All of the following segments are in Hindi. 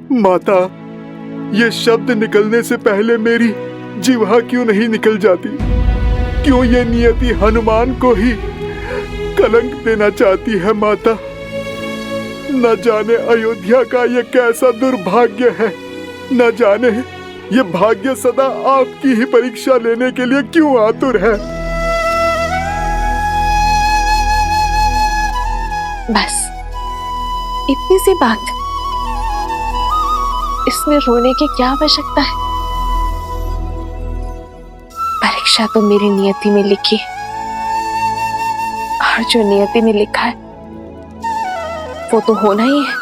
माता, ये शब्द निकलने से पहले मेरी जिह्वा क्यों नहीं निकल जाती? क्यों ये नियति हनुमान को ही कलंक देना चाहती है माता? न जाने अयोध्या का ये कैसा दुर्भाग्य है, न जाने ये भाग्य सदा आपकी ही परीक्षा लेने के लिए क्यों आतुर है। बस इतनी सी बात, इसमें रोने की क्या आवश्यकता है? परीक्षा तो मेरी नियति में लिखी है, और जो नियति में लिखा है वो तो होना ही है।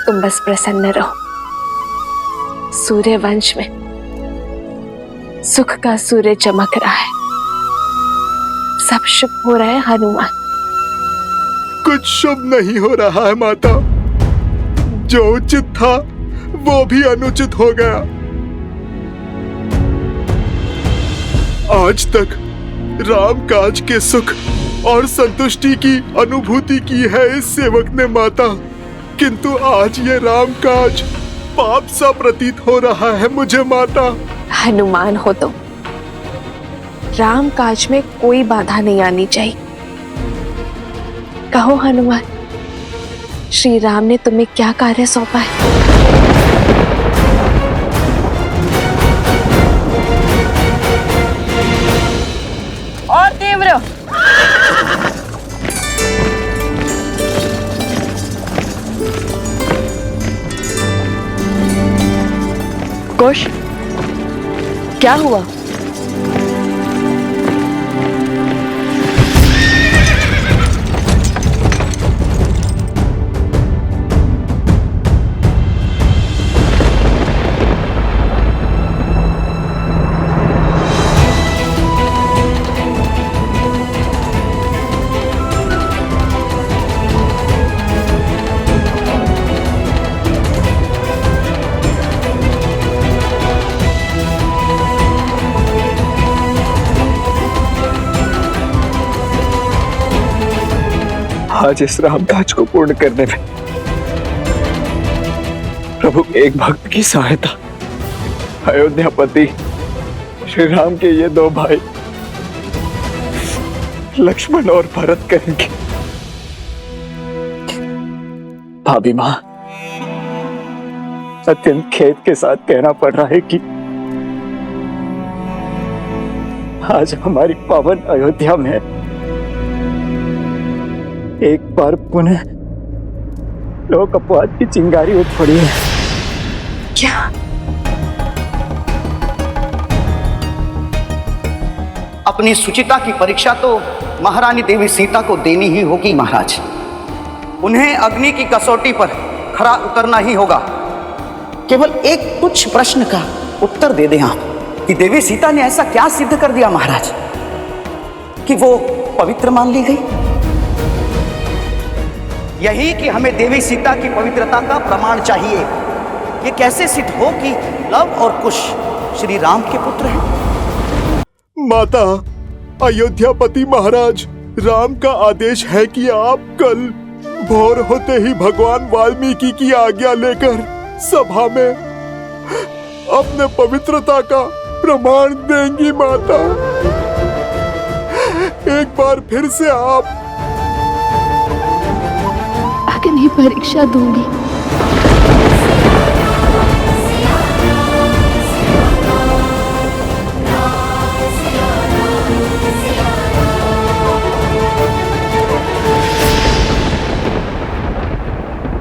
तुम बस प्रसन्न रहो। सूर्य वंश में सुख का सूर्य चमक रहा है, सब शुभ हो रहा है हनुमान। कुछ शुभ नहीं हो रहा है माता। जो उचित था वो भी अनुचित हो गया। आज तक राम काज के सुख और संतुष्टि की अनुभूति की है इस सेवक ने माता, किंतु आज ये राम काज पाप सा प्रतीत हो रहा है मुझे माता। हनुमान हो तो राम काज में कोई बाधा नहीं आनी चाहिए। कहो हनुमान, श्री राम ने तुम्हें क्या कार्य सौंपा है? और तीव्र। कुश, क्या हुआ? आज इस राम काज को पूर्ण करने में प्रभु एक भक्त की सहायता अयोध्यापति श्री राम के ये दो भाई लक्ष्मण और भरत करेंगे। भाभी मां, अत्यंत खेद के साथ कहना पड़ रहा है कि आज हमारी पावन अयोध्या में एक बार पुनः लोक अपवाद की चिंगारी उठ पड़ी है। क्या? अपनी सुचिता की परीक्षा तो महारानी देवी सीता को देनी ही होगी महाराज। उन्हें अग्नि की कसौटी पर खरा उतरना ही होगा। केवल एक तुच्छ प्रश्न का उत्तर दे दें आप कि देवी सीता ने ऐसा क्या सिद्ध कर दिया महाराज कि वो पवित्र मान ली गई? यही कि हमें देवी सीता की पवित्रता का प्रमाण चाहिए। ये कैसे सिद्ध हो कि लव और कुश श्री राम के पुत्र हैं? माता, अयोध्यापति महाराज, राम का आदेश है कि आप कल भोर होते ही भगवान वाल्मीकि की आज्ञा लेकर सभा में अपने पवित्रता का प्रमाण देंगी माता। एक बार फिर से आप अग्नि परीक्षा दूंगी।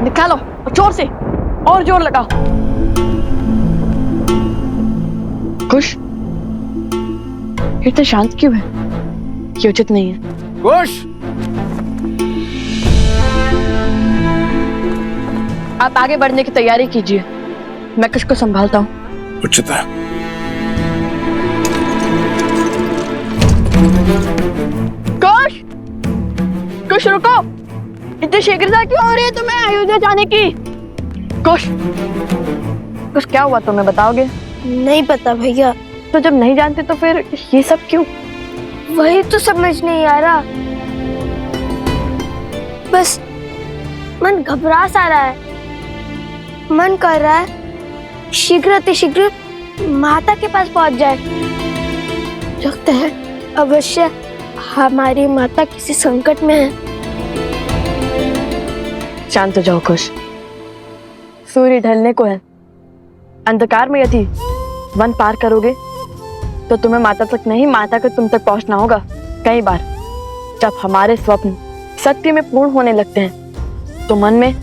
निकालो जोर से, और जोर लगाओ। कुश, इतना शांत क्यों है? ये उचित नहीं है। कुश, आप आगे बढ़ने की तैयारी कीजिए, मैं कुश को संभालता हूँ। उचित है। कुश, कुश रुको, इतनी शीघ्रता क्यों हो रही है तुम्हें अयोध्या जाने की? कुश, कुश क्या हुआ तुम्हें बताओगे? नहीं पता भैया। तो जब नहीं जानते तो फिर ये सब क्यों? वही तो समझ नहीं आ रहा। बस मन घबरा सा रहा है। मन कर रहा है शीघ्र माता के पास पहुंच जाए। लगता है अवश्य हमारी माता किसी संकट में है। शांत हो जाओ कुश। सूर्य ढलने को है। अंधकार में यदि वन पार करोगे तो तुम्हें माता तक नहीं, माता को तुम तक पहुंचना होगा। कई बार जब हमारे स्वप्न सत्य में पूर्ण होने लगते हैं तो मन में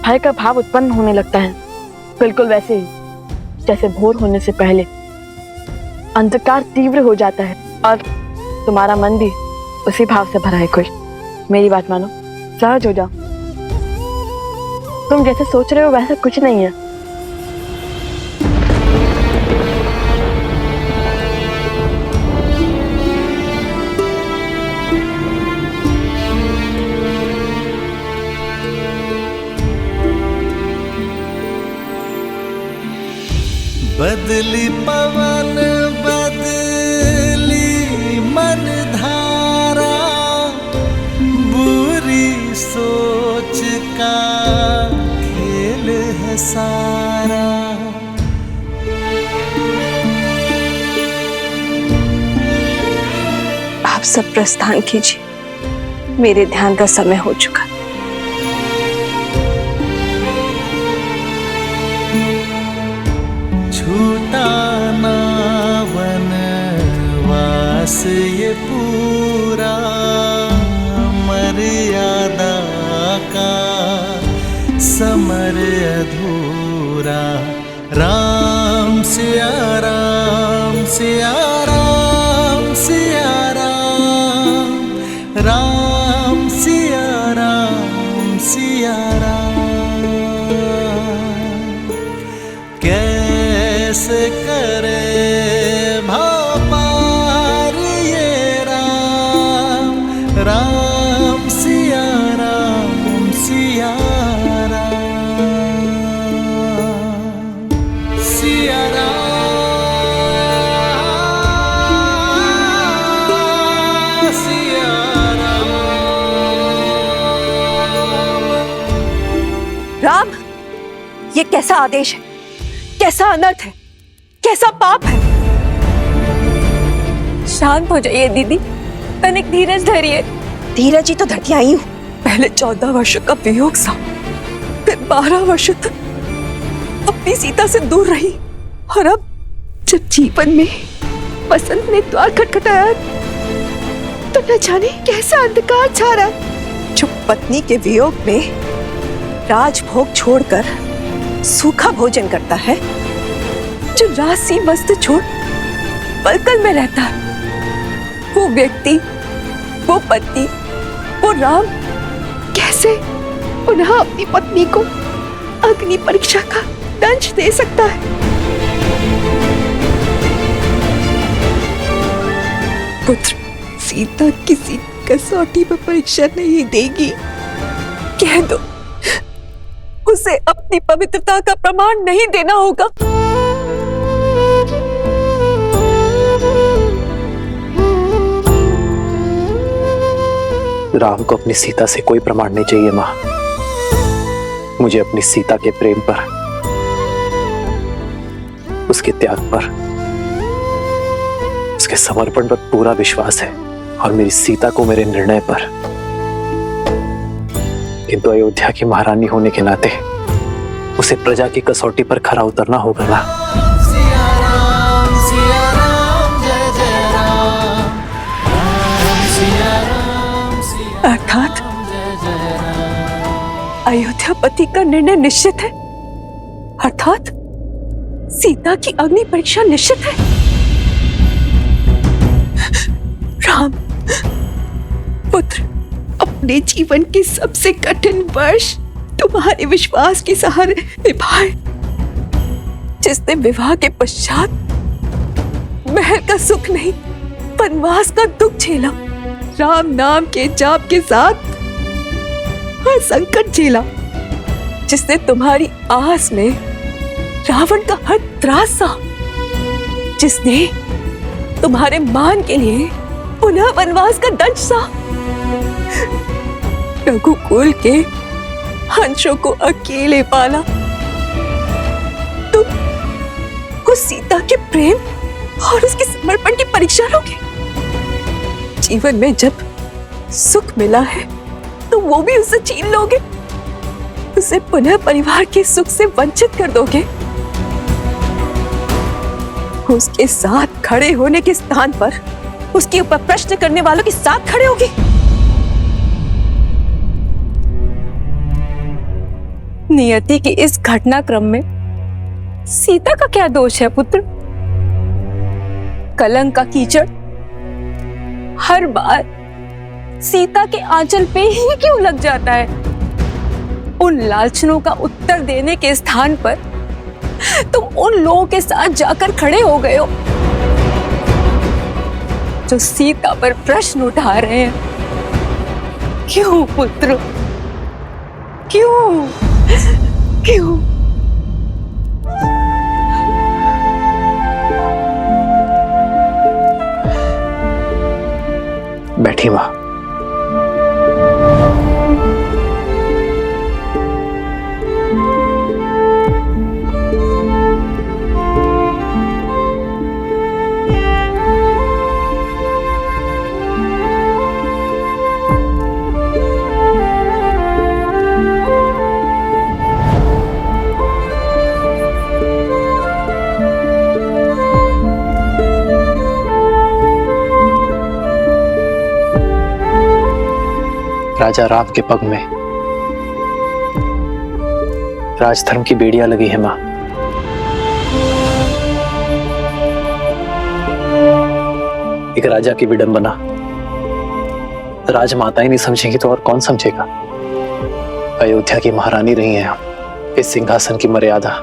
भय का भाव उत्पन्न होने लगता है, बिल्कुल वैसे ही जैसे भोर होने से पहले अंधकार तीव्र हो जाता है और तुम्हारा मन भी उसी भाव से भरा है। कुश, मेरी बात मानो, सहज हो जाओ। तुम जैसे सोच रहे हो वैसा कुछ नहीं है। बदली पवन बदली मन धारा, बुरी सोच का खेल है सारा। आप सब प्रस्थान कीजिए, मेरे ध्यान का समय हो चुका। छूटा ना वनवास ये पूरा, मर्यादा का समर अधूरा। राम सिया राम सिया राम सिया राम, राम सिया राम सिया राम। कैसे करे भाव पार ये राम, राम सिया राम सिया राम, सिया राम सिया राम, ये कैसा आदेश है, कैसा अनर्थ है, कैसा पाप है। शांत हो जाइए दीदी, तनिक धीरज धरिए। धीरज ही तो धरती आई हूँ। पहले 14 वर्षों का वियोग सा, फिर 12 वर्षों तक अपनी सीता से दूर रही, और अब जब जीवन में बसंत ने द्वार खटखटाया तो न जाने कैसा अंधकार छा रहा। जो पत्नी के वियोग में राजभोग छोड़कर सूखा भोजन करता है, जो राशि वस्त्र छोड़ पलकल में रहता है, वो व्यक्ति, वो पति, वो राम कैसे पुनः अपनी पत्नी को अग्नि परीक्षा का दंश दे सकता है। पुत्र, सीता किसी कसौटी पर परीक्षा नहीं देगी। कह दो, उसे अपनी पवित्रता का प्रमाण नहीं देना होगा। राम को अपनी सीता से कोई प्रमाण नहीं चाहिए माँ। मुझे अपनी सीता के प्रेम पर, उसके त्याग पर, उसके समर्पण पर पूरा विश्वास है, और मेरी सीता को मेरे निर्णय पर। किंतु अयोध्या की महारानी होने के नाते उसे प्रजा की कसौटी पर खरा उतरना होगा ना। अर्थात अयोध्यापति का निर्णय निश्चित है, अर्थात सीता की अग्नि परीक्षा निश्चित है। राम पुत्र, अपने जीवन के सबसे कठिन वर्ष तुम्हारे विश्वास के सहारे निभाए। जिसने विवाह के पश्चात महल का सुख नहीं, वनवास का दुख झेला, राम नाम के जाप के साथ हर संकट झेला, जिसने तुम्हारी आस में रावण का हर त्रास सहा, जिसने तुम्हारे मान के लिए पुनः वनवास का दंश सहा, रघुकुल के अंशों को अकेले पाला, तुम उस सीता के प्रेम और उसके समर्पण की परीक्षा लोगे। जीवन में जब सुख मिला है तो वो भी उसे छीन लोगे, उसे पुनः परिवार के सुख से वंचित कर दोगे। उसके साथ खड़े होने के स्थान पर उसके ऊपर प्रश्न करने वालों के साथ खड़े होगे। नियति के इस घटनाक्रम में सीता का क्या दोष है पुत्र? कलंक का कीचड़ हर बार सीता के आंचल पे ही क्यों लग जाता है? उन लालचनों का उत्तर देने के स्थान पर तुम उन लोगों के साथ जाकर खड़े हो गए हो जो सीता पर प्रश्न उठा रहे हैं। क्यों पुत्र, क्यों क्यों? बैठी मां। राजा राम के पग में राजधर्म की बेड़ियां लगी है मां। एक राजा की विडंबना राजमाता ही नहीं समझेगी तो और कौन समझेगा? अयोध्या की महारानी रही हैं हम। इस सिंहासन की मर्यादा,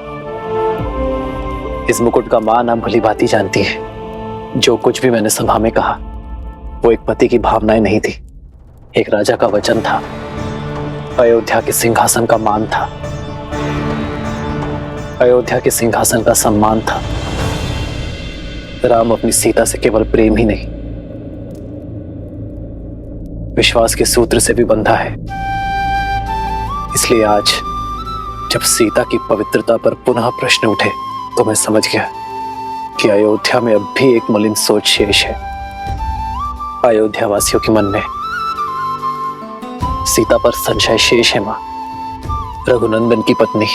इस मुकुट का मान आप भली भांति जानती है। जो कुछ भी मैंने सभा में कहा वो एक पति की भावनाएं नहीं थी, एक राजा का वचन था, अयोध्या के सिंहासन का मान था, अयोध्या के सिंहासन का सम्मान था। राम अपनी सीता से केवल प्रेम ही नहीं, विश्वास के सूत्र से भी बंधा है। इसलिए आज जब सीता की पवित्रता पर पुनः प्रश्न उठे तो मैं समझ गया कि अयोध्या में अब भी एक मलिन सोच शेष है। अयोध्या वासियों के मन में सीता पर संशय शेष है मां। रघुनंदन की पत्नी,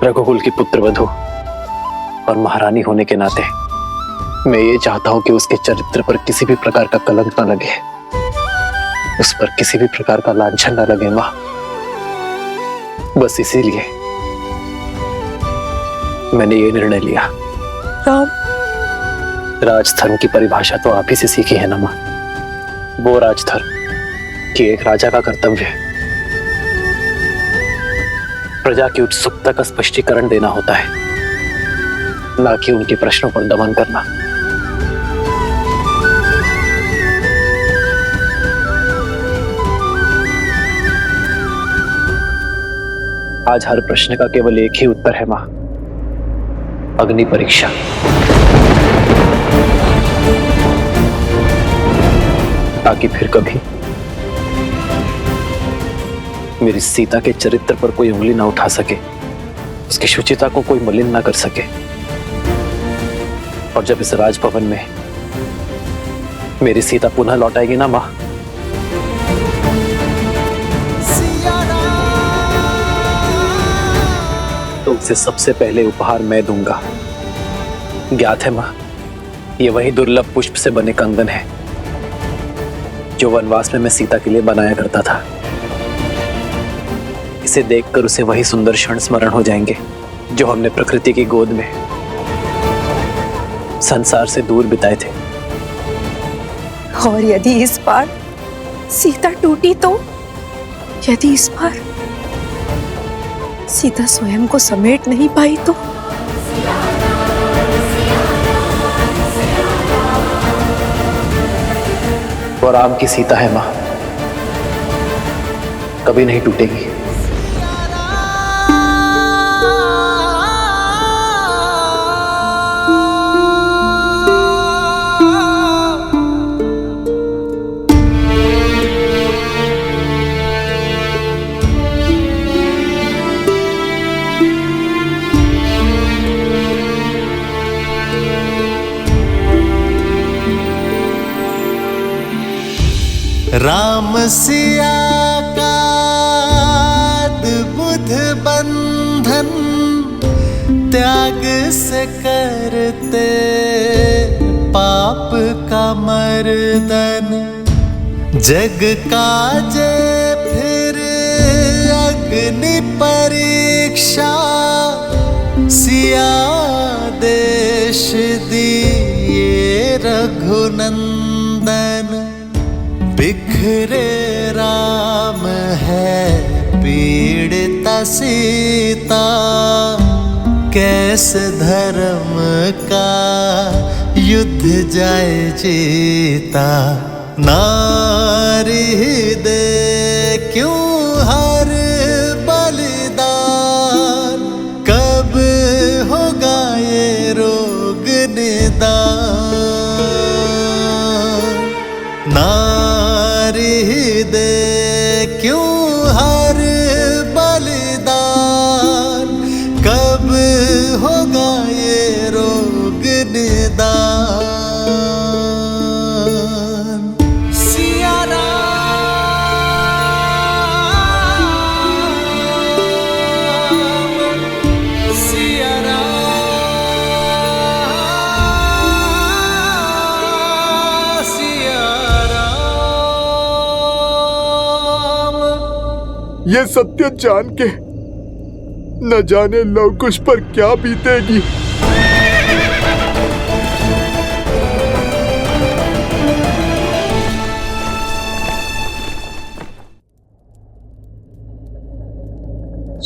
रघुकुल की पुत्रवधू और महारानी होने के नाते मैं ये चाहता हूं कि उसके चरित्र पर किसी भी प्रकार का कलंक न लगे, उस पर किसी भी प्रकार का लांछन न लगे मां। बस इसीलिए मैंने ये निर्णय लिया। राम, राजधर्म की परिभाषा तो आप ही से सीखी है ना मां। वो राजधर्म कि एक राजा का कर्तव्य है प्रजा की उत्सुकता का स्पष्टीकरण देना होता है, ना कि उनके प्रश्नों पर दमन करना। आज हर प्रश्न का केवल एक ही उत्तर है मां, अग्नि परीक्षा। ताकि फिर कभी मेरी सीता के चरित्र पर कोई उंगली ना उठा सके, उसकी शुचिता को कोई मलिन ना कर सके। और जब इस राजभवन में मेरी सीता पुनः लौटाएगी ना मां, तो उसे सबसे पहले उपहार मैं दूंगा। ज्ञात है मां, ये वही दुर्लभ पुष्प से बने कंगन है जो वनवास में मैं सीता के लिए बनाया करता था। इसे देखकर उसे वही सुंदर क्षण स्मरण हो जाएंगे जो हमने प्रकृति की गोद में संसार से दूर बिताए थे। और यदि इस बार सीता टूटी तो, यदि इस बार सीता स्वयं को समेट नहीं पाई तो? वो राम की सीता है मां, कभी नहीं टूटेगी। राम सिया का बुध बंधन त्याग से करते पाप का मर्दन। जग काजे फिर अग्नि परीक्षा सिया देश दिए रघुनंदन। बिखरे राम है पीड़िता सीता कैसे धर्म का युद्ध जाए जीता। नारी दे क्यों हर बलिदान कब होगा ये रोग निदान। नारी दे क्यों हर बलिदान कब होगा ये रोग निदान। सिया राम सिया राम सिया राम। ये सत्य जान के न जाने लवकुश पर क्या बीतेगी।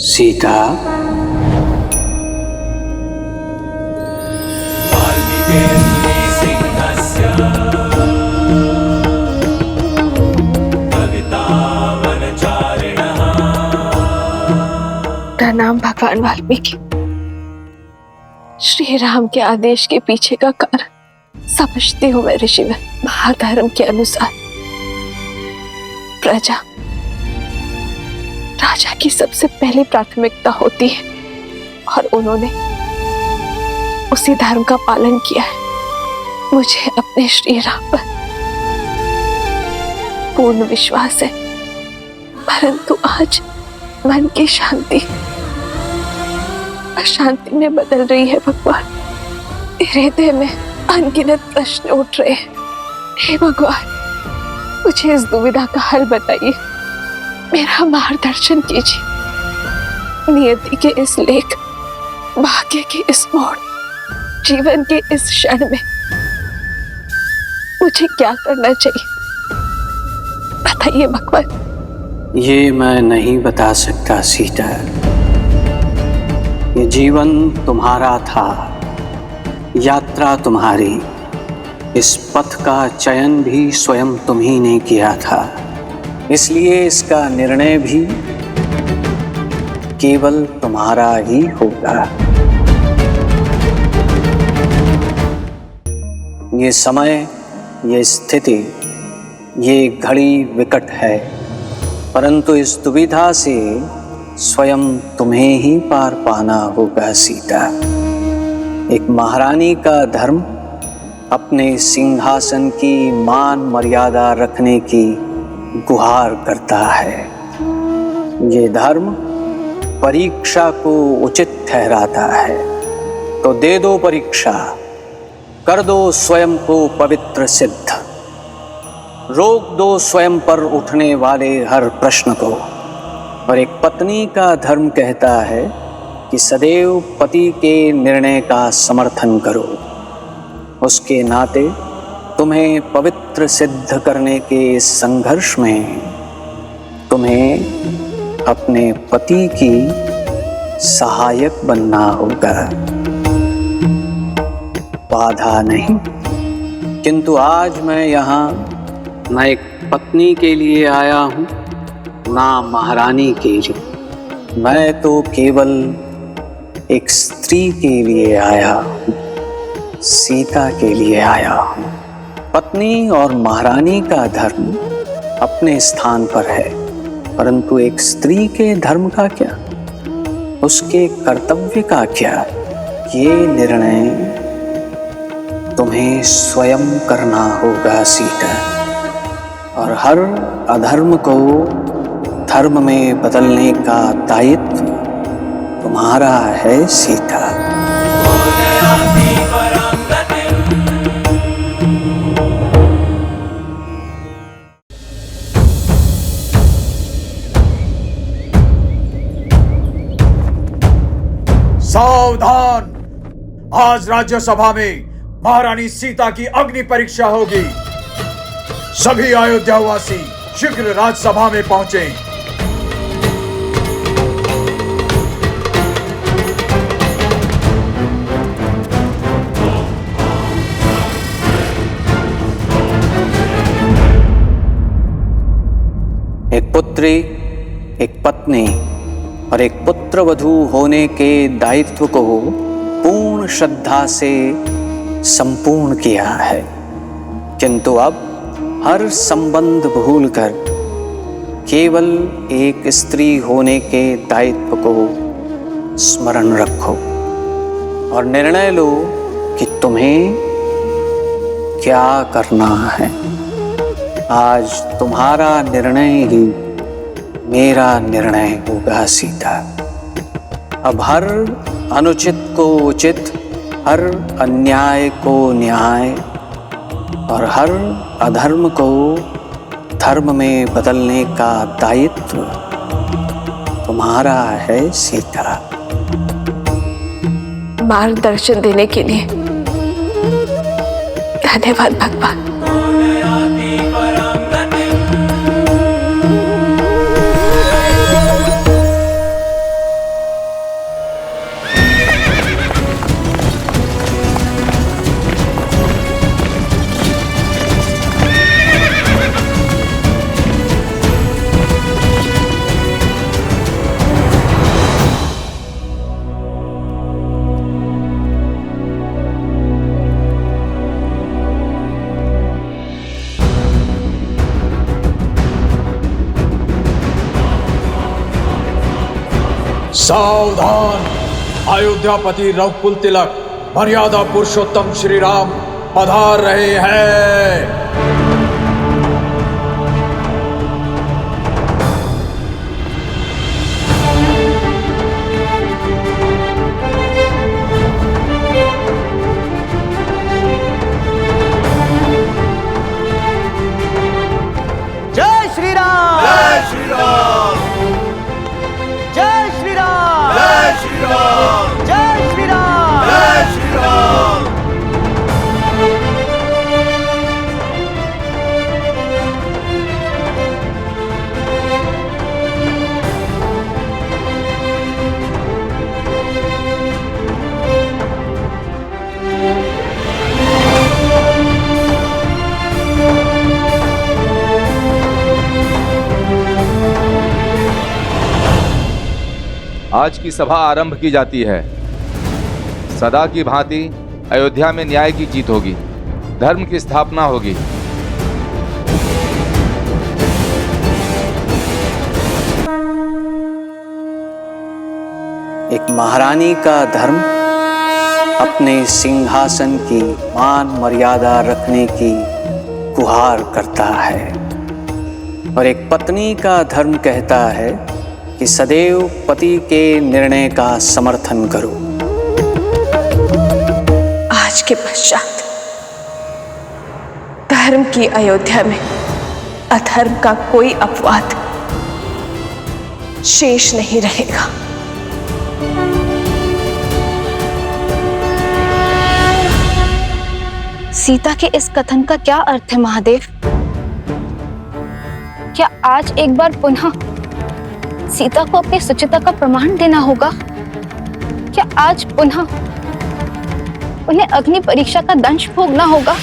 सीता, प्रणाम भगवान वाल्मीकि। श्री राम के आदेश के पीछे का कारण समझती हूँ मैं ऋषिवर। महाधर्म के अनुसार प्रजा राजा की सबसे पहली प्राथमिकता होती है और उन्होंने उसी धर्म का पालन किया है। मुझे अपने श्री राम पर पूर्ण विश्वास है, परंतु आज मन की शांति अशांति में बदल रही है। भगवान, मेरे हृदय में अनगिनत प्रश्न उठ रहे हैं। हे भगवान, मुझे इस दुविधा का हल बताइए, मेरा मार्गदर्शन कीजिए। नियति के इस लेख, भाग्य के इस मोड़, जीवन के इस क्षण में मुझे क्या करना चाहिए, बताइए भगवान। ये मैं नहीं बता सकता सीता। ये जीवन तुम्हारा था, यात्रा तुम्हारी, इस पथ का चयन भी स्वयं तुम्ही ने किया था, इसलिए इसका निर्णय भी केवल तुम्हारा ही होगा। ये समय, ये स्थिति, ये घड़ी विकट है, परंतु इस दुविधा से स्वयं तुम्हें ही पार पाना होगा सीता। एक महारानी का धर्म अपने सिंहासन की मान मर्यादा रखने की गुहार करता है। ये धर्म परीक्षा को उचित ठहराता है, तो दे दो परीक्षा, कर दो स्वयं को पवित्र सिद्ध, रोक दो स्वयं पर उठने वाले हर प्रश्न को। और एक पत्नी का धर्म कहता है कि सदैव पति के निर्णय का समर्थन करो। उसके नाते तुम्हें पवित्र सिद्ध करने के इस संघर्ष में तुम्हें अपने पति की सहायक बनना होगा, बाधा नहीं। किंतु आज मैं यहाँ न एक पत्नी के लिए आया हूँ, ना महारानी के लिए। मैं तो केवल एक स्त्री के लिए आया हूँ, सीता के लिए आया हूँ। पत्नी और महारानी का धर्म अपने स्थान पर है, परंतु एक स्त्री के धर्म का क्या, उसके कर्तव्य का क्या, ये निर्णय तुम्हें स्वयं करना होगा सीता। और हर अधर्म को धर्म में बदलने का दायित्व तुम्हारा है सीता। सावधान! आज राज्यसभा में महारानी सीता की अग्नि परीक्षा होगी। सभी अयोध्यावासी शीघ्र राज्यसभा में पहुंचे। एक पुत्री, एक पत्नी और एक पुत्र वधू होने के दायित्व को पूर्ण श्रद्धा से संपूर्ण किया है, किंतु अब हर संबंध भूलकर केवल एक स्त्री होने के दायित्व को स्मरण रखो और निर्णय लो कि तुम्हें क्या करना है। आज तुम्हारा निर्णय ही मेरा निर्णय होगा सीता। अब हर अनुचित को उचित, हर अन्याय को न्याय और हर अधर्म को धर्म में बदलने का दायित्व तुम्हारा है सीता। मार्गदर्शन देने के लिए धन्यवाद भगवान। सावधान! अयोध्यापति रघुकुल तिलक मर्यादा पुरुषोत्तम श्री राम पधार रहे हैं। जय श्री राम! जय श्री राम! जय श्री राम! जय श्री राम! जय श्री राम! जय श्री राम! आज की सभा आरंभ की जाती है। सदा की भांति अयोध्या में न्याय की जीत होगी, धर्म की स्थापना होगी। एक महारानी का धर्म अपने सिंहासन की मान मर्यादा रखने की गुहार करता है और एक पत्नी का धर्म कहता है कि सदैव पति के निर्णय का समर्थन करो। आज के पश्चात धर्म की अयोध्या में अधर्म का कोई अपवाद शेष नहीं रहेगा। सीता के इस कथन का क्या अर्थ है महादेव? क्या आज एक बार पुनः सीता को अपनी सुचिता का प्रमाण देना होगा? क्या आज पुनः उन्हें अग्नि परीक्षा का दंश भोगना होगा?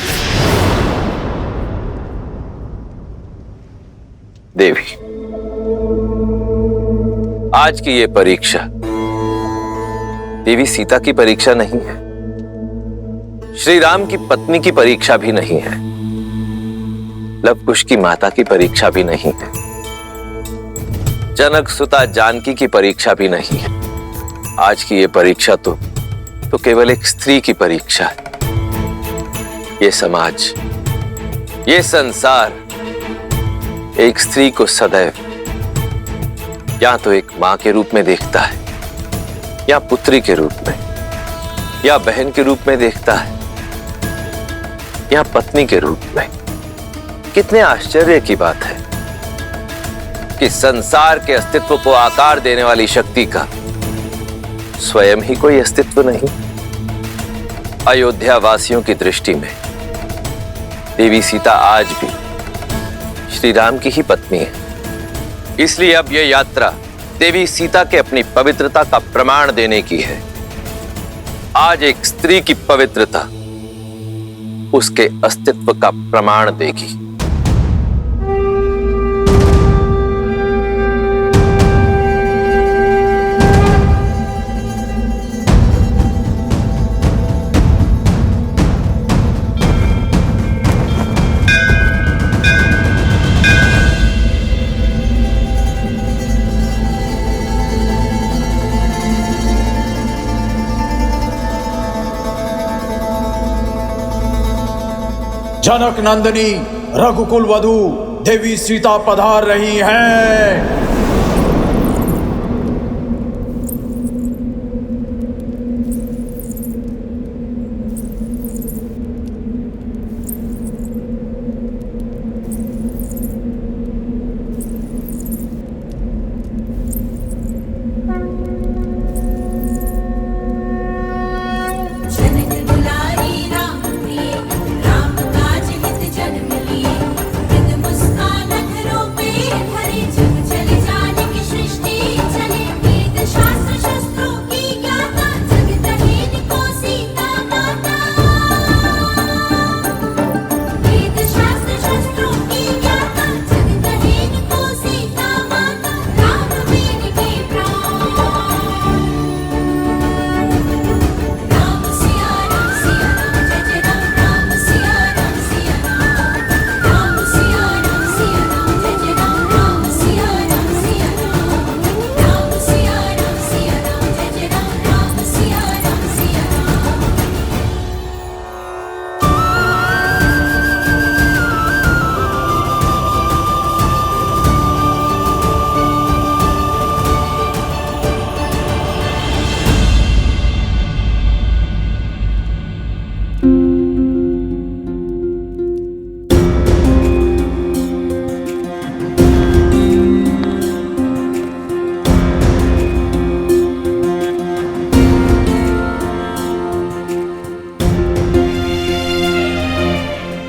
देवी, आज की ये परीक्षा देवी सीता की परीक्षा नहीं है, श्री राम की पत्नी की परीक्षा भी नहीं है, लव कुश की माता की परीक्षा भी नहीं है, जनक सुता जानकी की परीक्षा भी नहीं है। आज की ये परीक्षा तो केवल एक स्त्री की परीक्षा है। ये समाज, ये संसार एक स्त्री को सदैव या तो एक मां के रूप में देखता है, या पुत्री के रूप में, या बहन के रूप में देखता है, या पत्नी के रूप में। कितने आश्चर्य की बात है कि संसार के अस्तित्व को आकार देने वाली शक्ति का स्वयं ही कोई अस्तित्व नहीं। अयोध्या वासियों की दृष्टि में देवी सीता आज भी श्री राम की ही पत्नी है। इसलिए अब यह यात्रा देवी सीता के अपनी पवित्रता का प्रमाण देने की है। आज एक स्त्री की पवित्रता उसके अस्तित्व का प्रमाण देगी। जनक नंदिनी रघुकुल वधू देवी सीता पधार रही हैं।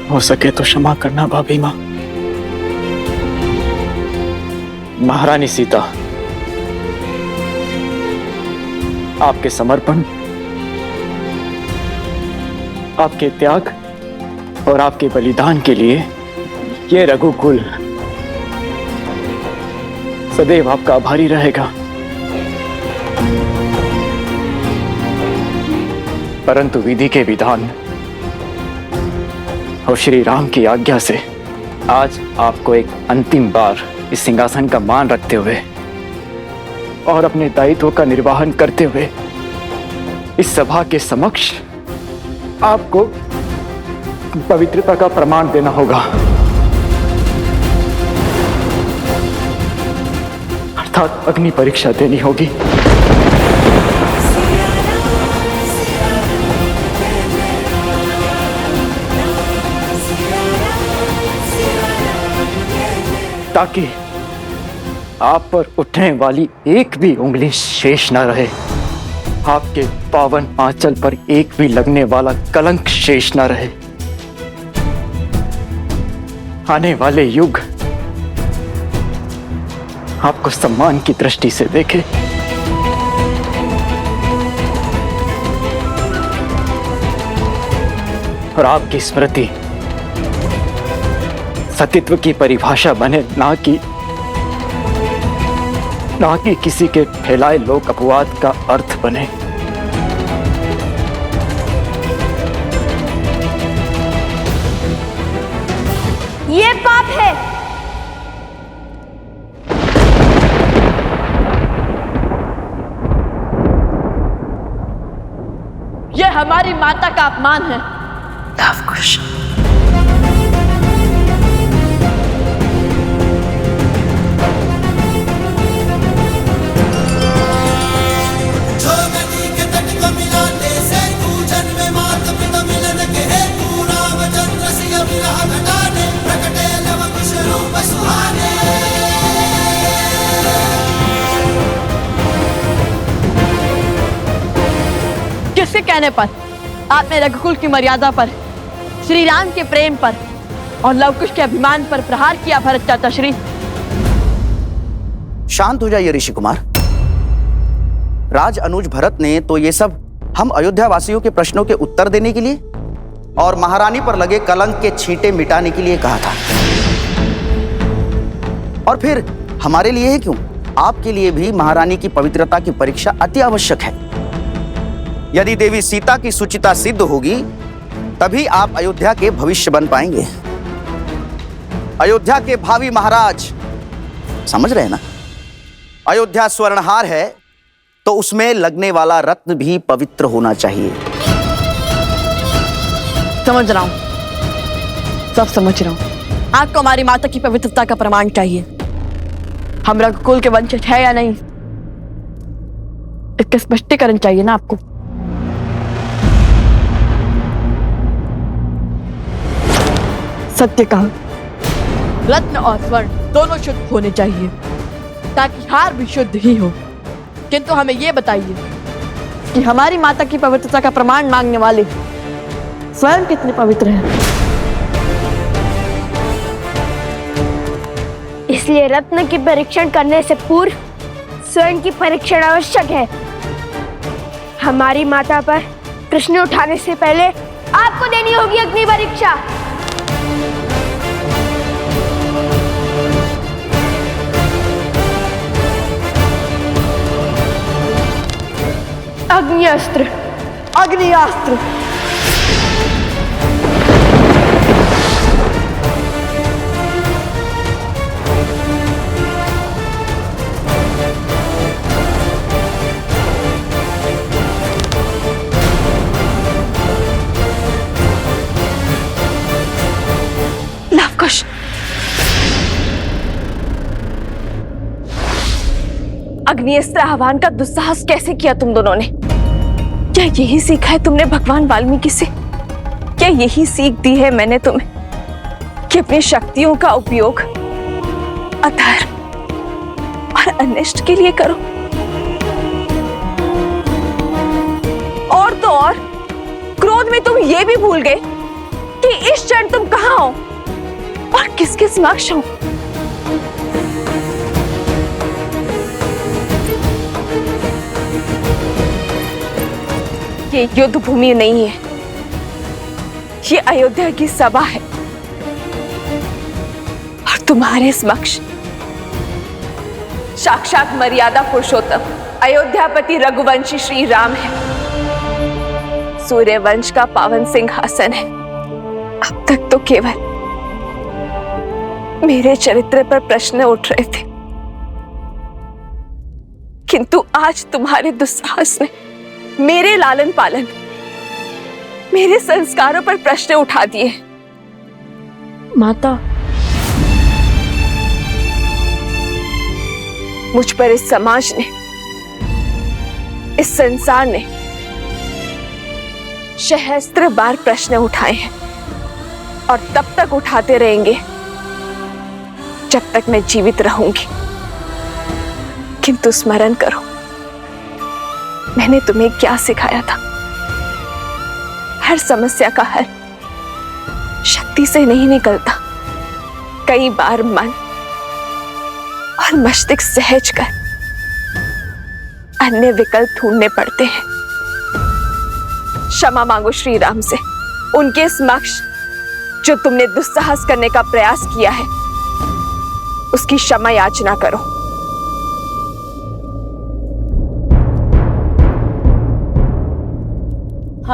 हो सके तो क्षमा करना भाभी माँ। महारानी सीता, आपके समर्पण, आपके त्याग और आपके बलिदान के लिए ये रघुकुल सदैव आपका आभारी रहेगा। परंतु विधि के विधान और श्री राम की आज्ञा से आज आपको एक अंतिम बार इस सिंहासन का मान रखते हुए और अपने दायित्व का निर्वहन करते हुए इस सभा के समक्ष आपको पवित्रता का प्रमाण देना होगा, अर्थात अग्नि परीक्षा देनी होगी। ताकि आप पर उठने वाली एक भी उंगली शेष न रहे, आपके पावन आंचल पर एक भी लगने वाला कलंक शेष न रहे। आने वाले युग आपको सम्मान की दृष्टि से देखे। और आपकी स्मृति सतीत्व की परिभाषा बने, ना कि किसी के फैलाए लोक अपवाद का अर्थ बने। ये पाप है। ये हमारी माता का अपमान है। लवकुश, घटाने प्रकटे लव कुश रूप सुहाने। किसके कहने पर आपने रघुकुल की मर्यादा पर, श्री राम के प्रेम पर और लवकुश के अभिमान पर प्रहार किया भरत चाचा श्री? शांत हो जाइए ऋषि कुमार। राज अनुज भरत ने तो ये सब हम अयोध्या वासियों के प्रश्नों के उत्तर देने के लिए और महारानी पर लगे कलंक के छींटे मिटाने के लिए कहा था। और फिर हमारे लिए ही क्यों, आपके लिए भी महारानी की पवित्रता की परीक्षा अति आवश्यक है। यदि देवी सीता की सुचिता सिद्ध होगी तभी आप अयोध्या के भविष्य बन पाएंगे, अयोध्या के भावी महाराज। समझ रहे हैं ना? अयोध्या स्वर्णहार है तो उसमें लगने वाला रत्न भी पवित्र होना चाहिए। समझ रहा हूं, सब समझ रहा हूं। आपको हमारी माता की पवित्रता का प्रमाण चाहिए। हम रघुकुल के वंशज है या नहीं, इसका स्पष्टीकरण चाहिए ना आपको। सत्य कहा, रत्न और स्वर्ण दोनों शुद्ध होने चाहिए ताकि हार भी शुद्ध ही हो। किंतु हमें यह बताइए कि हमारी माता की पवित्रता का प्रमाण मांगने वाले स्वयं कितने पवित्र हैं? इसलिए रत्न की परीक्षण करने से पूर्व स्वयं की परीक्षण आवश्यक है। हमारी माता पर प्रश्न उठाने से पहले आपको देनी होगी अग्नि परीक्षा। अग्निअस्त्र, अग्नियास्त्र। लवकुश, अग्निअस्त्र आह्वान का दुस्साहस कैसे किया तुम दोनों ने? क्या यही सीखा है तुमने भगवान वाल्मीकि से? क्या यही सीख दी है मैंने तुम्हें कि अपनी शक्तियों का उपयोग अधर्म और अनिष्ट के लिए करो? और तो और क्रोध में तुम ये भी भूल गए कि इस क्षण तुम कहां हो और किसके समक्ष हो। ये युद्ध भूमि नहीं है, ये अयोध्या की सभा है और तुम्हारे समक्ष साक्षात मर्यादा पुरुषोत्तम अयोध्यापति रघुवंशी श्री राम है। सूर्यवंश का पावन सिंहासन है। अब तक तो केवल मेरे चरित्र पर प्रश्न उठ रहे थे, किंतु आज तुम्हारे दुस्साहस ने मेरे लालन पालन, मेरे संस्कारों पर प्रश्न उठा दिए। माता, मुझ पर इस समाज ने, इस संसार ने सहस्त्र बार प्रश्न उठाए हैं और तब तक उठाते रहेंगे जब तक मैं जीवित रहूंगी। किंतु स्मरण करो, मैंने तुम्हें क्या सिखाया था? हर समस्या का हल शक्ति से नहीं निकलता, कई बार मन और मस्तिष्क सहज कर अन्य विकल्प ढूंढने पड़ते हैं। क्षमा मांगो श्री राम से, उनके समक्ष जो तुमने दुस्साहस करने का प्रयास किया है उसकी क्षमा याचना करो।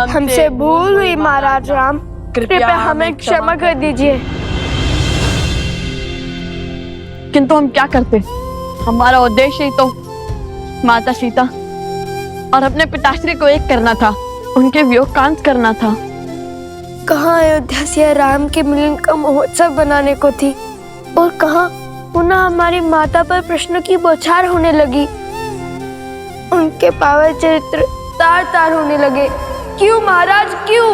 हमसे भूल हुई महाराज राम, कृपया हमें क्षमा कर दीजिए। किंतु हम क्या करते? हमारा उद्देश्य ही तो माता सीता और अपने पिताश्री को एक करना था, उनके वियोग का अंत करना था। कहाँ अयोध्या से राम के मिलन का महोत्सव बनाने को थी और कहाँ पुनः हमारी माता पर प्रश्नों की बौछार होने लगी। उनके पावन चरित्र तार तार होने लगे। क्यों महाराज, क्यों?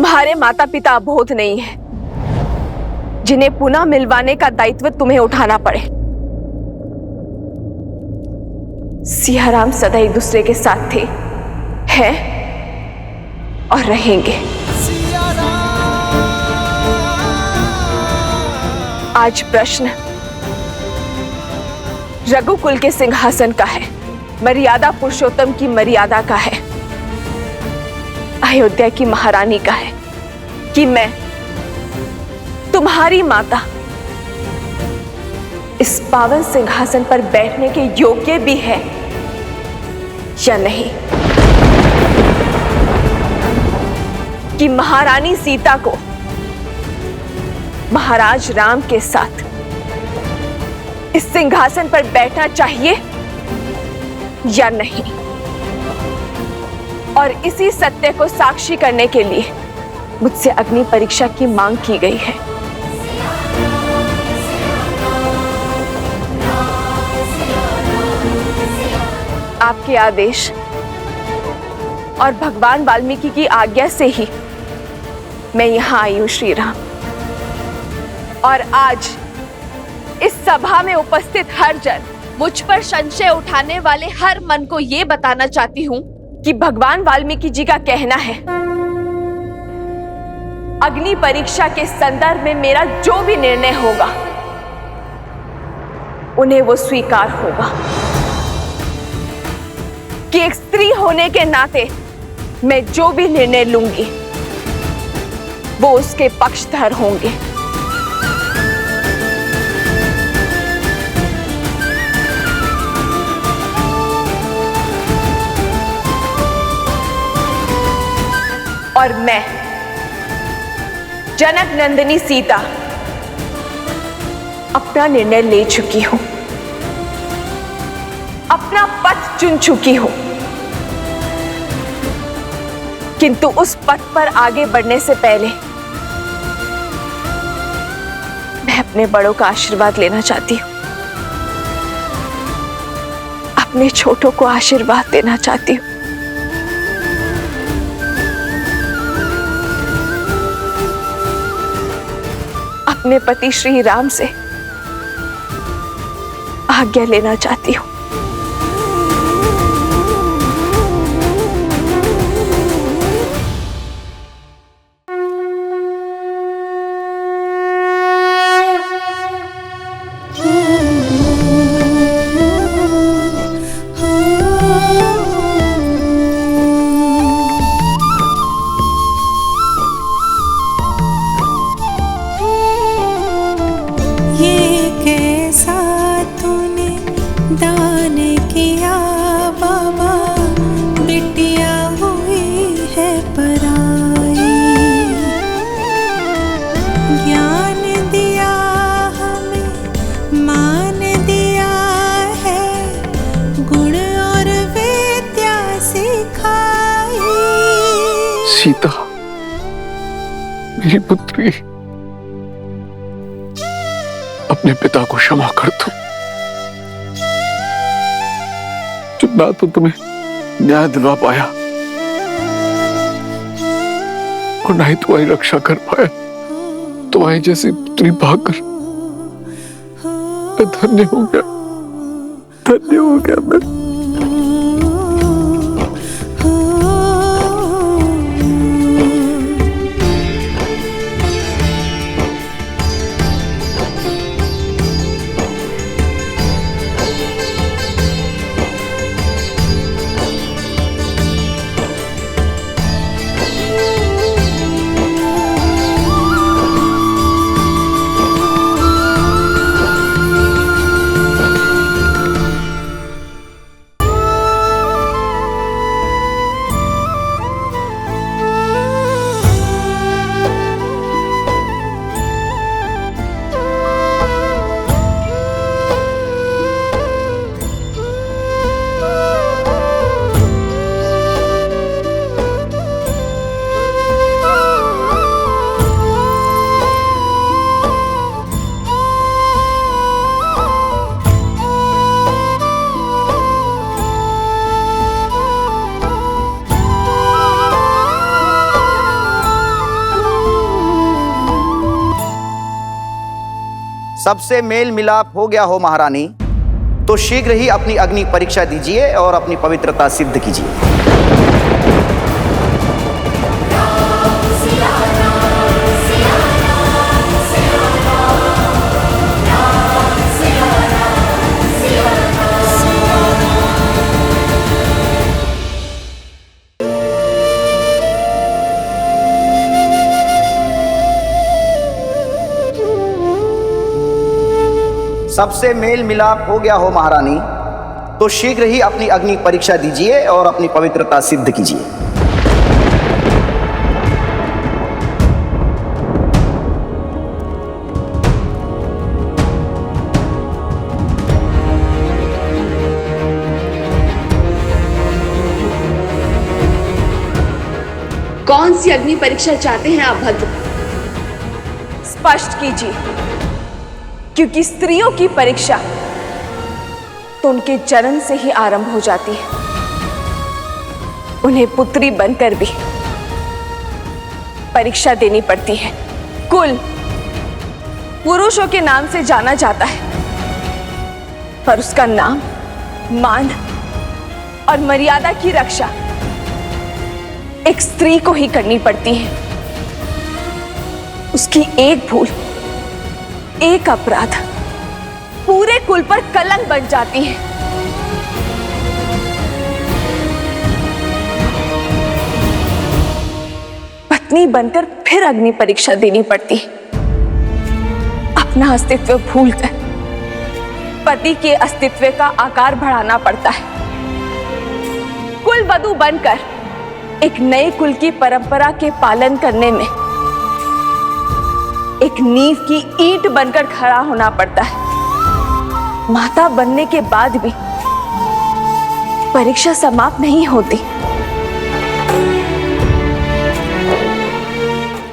तुम्हारे माता पिता अबोध नहीं है, जिन्हें पुनः मिलवाने का दायित्व तुम्हें उठाना पड़े। सियाराम सदा एक दूसरे के साथ थे, हैं और रहेंगे। आज प्रश्न रघुकुल के सिंहासन का है, मर्यादा पुरुषोत्तम की मर्यादा का है, अयोध्या की महारानी का है कि मैं तुम्हारी माता इस पावन सिंहासन पर बैठने के योग्य भी है या नहीं, कि महारानी सीता को महाराज राम के साथ इस सिंहासन पर बैठना चाहिए या नहीं। और इसी सत्य को साक्षी करने के लिए मुझसे अग्नि परीक्षा की मांग की गई है। आपके आदेश और भगवान वाल्मीकि की आज्ञा से ही मैं यहां आई हूं श्री राम। और आज इस सभा में उपस्थित हर जन, मुझ पर संशय उठाने वाले हर मन को यह बताना चाहती हूं कि भगवान वाल्मीकि जी का कहना है, अग्नि परीक्षा के संदर्भ में मेरा जो भी निर्णय होगा उन्हें वो स्वीकार होगा, कि एक स्त्री होने के नाते मैं जो भी निर्णय लूंगी वो उसके पक्षधर होंगे। और मैं जनक नंदिनी सीता अपना निर्णय ले चुकी हूं, अपना पथ चुन चुकी हूं, किंतु उस पथ पर आगे बढ़ने से पहले मैं अपने बड़ों का आशीर्वाद लेना चाहती हूं, अपने छोटों को आशीर्वाद देना चाहती हूं। अपने पति श्री राम से आज्ञा लेना चाहती हूं। सीता, मेरी पुत्री, अपने पिता को क्षमा कर दो, जो ना तो तुम्हें न्याय दिलवा पाया और ना ही तुम्हारी रक्षा कर पाया। तुम्हारी जैसी पुत्री पाकर मैं धन्य हो गया, धन्य हो गया मैं। सबसे मेल मिलाप हो गया हो महारानी, तो शीघ्र ही अपनी अग्नि परीक्षा दीजिए और अपनी पवित्रता सिद्ध कीजिए। सबसे मेल मिलाप हो गया हो महारानी, तो शीघ्र ही अपनी अग्नि परीक्षा दीजिए और अपनी पवित्रता सिद्ध कीजिए। कौन सी अग्नि परीक्षा चाहते हैं आप भद्र? स्पष्ट कीजिए, क्योंकि स्त्रियों की परीक्षा तो उनके जन्म से ही आरंभ हो जाती है। उन्हें पुत्री बनकर भी परीक्षा देनी पड़ती है। कुल पुरुषों के नाम से जाना जाता है, पर उसका नाम, मान और मर्यादा की रक्षा एक स्त्री को ही करनी पड़ती है। उसकी एक भूल, एक अपराध पूरे कुल पर कलंक बन जाती है। पत्नी बनकर फिर अग्नि परीक्षा देनी पड़ती है। अपना अस्तित्व भूलकर पति के अस्तित्व का आकार बढ़ाना पड़ता है। कुल वधू बनकर एक नए कुल की परंपरा के पालन करने में एक नींव की ईंट बनकर खड़ा होना पड़ता है। माता बनने के बाद भी परीक्षा समाप्त नहीं होती।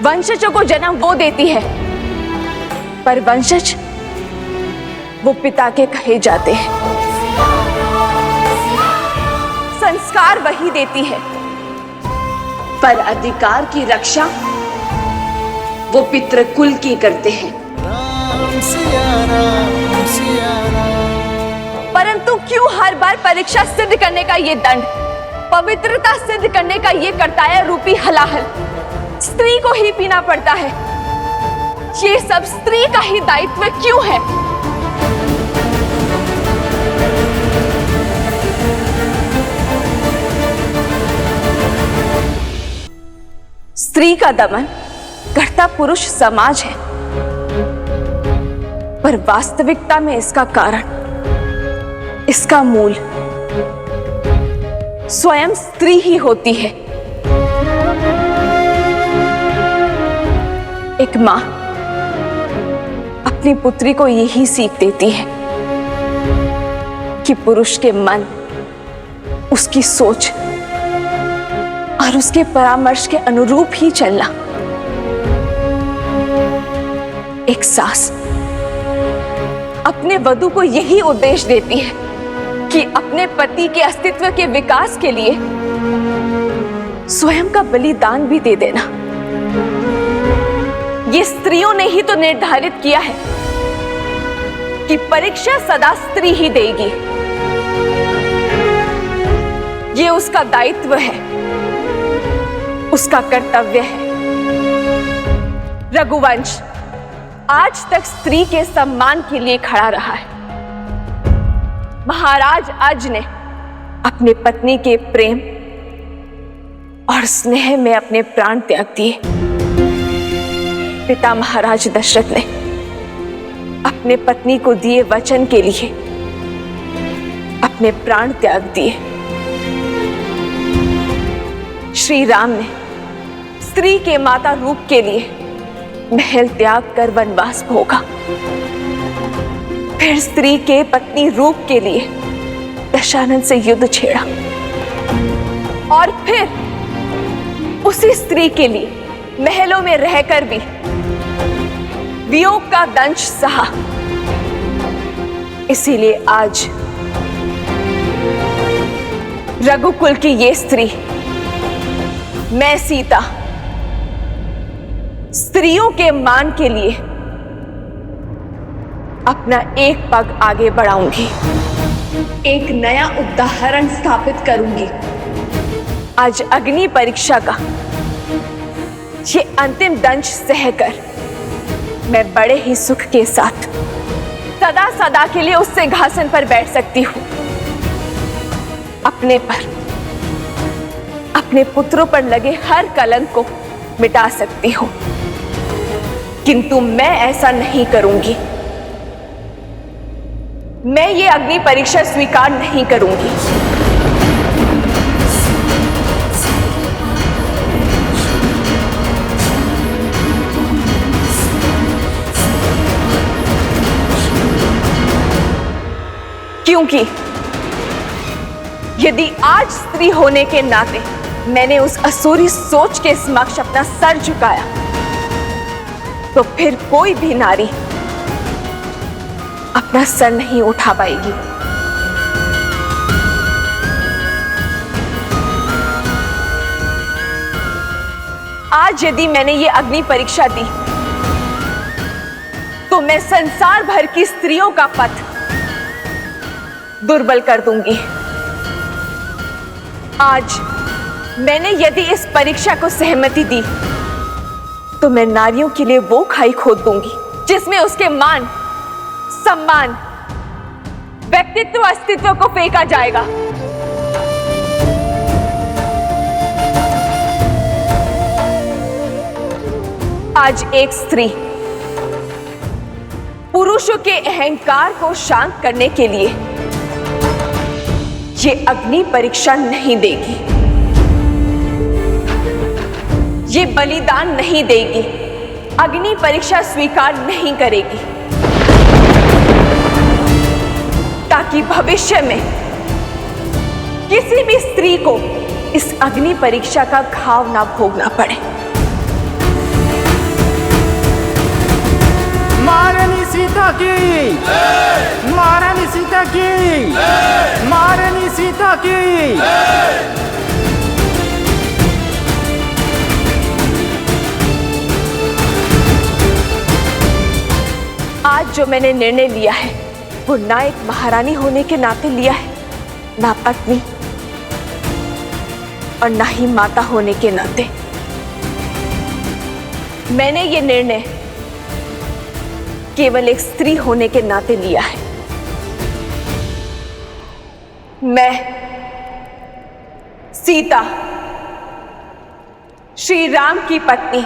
वंशजों को जन्म वो देती है, पर वंशज वो पिता के कहे जाते हैं। संस्कार वही देती है, पर अधिकार की रक्षा वो पितृकुल की करते हैं। परंतु क्यों हर बार परीक्षा सिद्ध करने का ये दंड, पवित्रता सिद्ध करने का ये कर्तव्य रूपी हलाहल स्त्री को ही पीना पड़ता है? ये सब स्त्री का ही दायित्व क्यों है? स्त्री का दमन करता पुरुष समाज है, पर वास्तविकता में इसका कारण, इसका मूल स्वयं स्त्री ही होती है। एक मां अपनी पुत्री को यही सीख देती है कि पुरुष के मन, उसकी सोच और उसके परामर्श के अनुरूप ही चलना। एक सास अपने वधू को यही उपदेश देती है कि अपने पति के अस्तित्व के विकास के लिए स्वयं का बलिदान भी दे देना। ये स्त्रियों ने ही तो निर्धारित किया है कि परीक्षा सदा स्त्री ही देगी। ये उसका दायित्व है, उसका कर्तव्य है। रघुवंश आज तक स्त्री के सम्मान के लिए खड़ा रहा है। महाराज अज ने अपने पत्नी के प्रेम और स्नेह में अपने प्राण त्याग दिए। पिता महाराज दशरथ ने अपने पत्नी को दिए वचन के लिए अपने प्राण त्याग दिए। श्री राम ने स्त्री के माता रूप के लिए महल त्याग कर वनवास भोगा, फिर स्त्री के पत्नी रूप के लिए दशानन से युद्ध छेड़ा, और फिर उसी स्त्री के लिए महलों में रहकर भी वियोग का दंश सहा। इसीलिए आज रघुकुल की ये स्त्री, मैं सीता, स्त्रियों के मान के लिए अपना एक पग आगे बढ़ाऊंगी, एक नया उदाहरण स्थापित करूंगी। आज अग्नि परीक्षा का ये अंतिम दंश सहकर मैं बड़े ही सुख के साथ सदा सदा के लिए उस सिंहासन पर बैठ सकती हूं। अपने पर, अपने पुत्रों पर लगे हर कलंक को मिटा सकती हूं, किंतु मैं ऐसा नहीं करूंगी। मैं ये अग्नि परीक्षा स्वीकार नहीं करूंगी। क्योंकि यदि आज स्त्री होने के नाते मैंने उस असुरी सोच के समक्ष अपना सर झुकाया, तो फिर कोई भी नारी अपना सर नहीं उठा पाएगी। आज यदि मैंने ये अग्नि परीक्षा दी, तो मैं संसार भर की स्त्रियों का पथ दुर्बल कर दूंगी। आज मैंने यदि इस परीक्षा को सहमति दी, तो मैं नारियों के लिए वो खाई खोद दूंगी जिसमें उसके मान, सम्मान, व्यक्तित्व, अस्तित्व को फेंका जाएगा। आज एक स्त्री पुरुषों के अहंकार को शांत करने के लिए ये अग्नि परीक्षा नहीं देगी, ये बलिदान नहीं देगी, अग्नि परीक्षा स्वीकार नहीं करेगी, ताकि भविष्य में किसी भी स्त्री को इस अग्नि परीक्षा का घाव ना भोगना पड़े। महारानी सीता की, महारानी सीता की, महारानी सीता की। आज जो मैंने निर्णय लिया है, वो ना एक महारानी होने के नाते लिया है, ना पत्नी और ना ही माता होने के नाते। मैंने ये निर्णय केवल एक स्त्री होने के नाते लिया है। मैं सीता, श्री राम की पत्नी,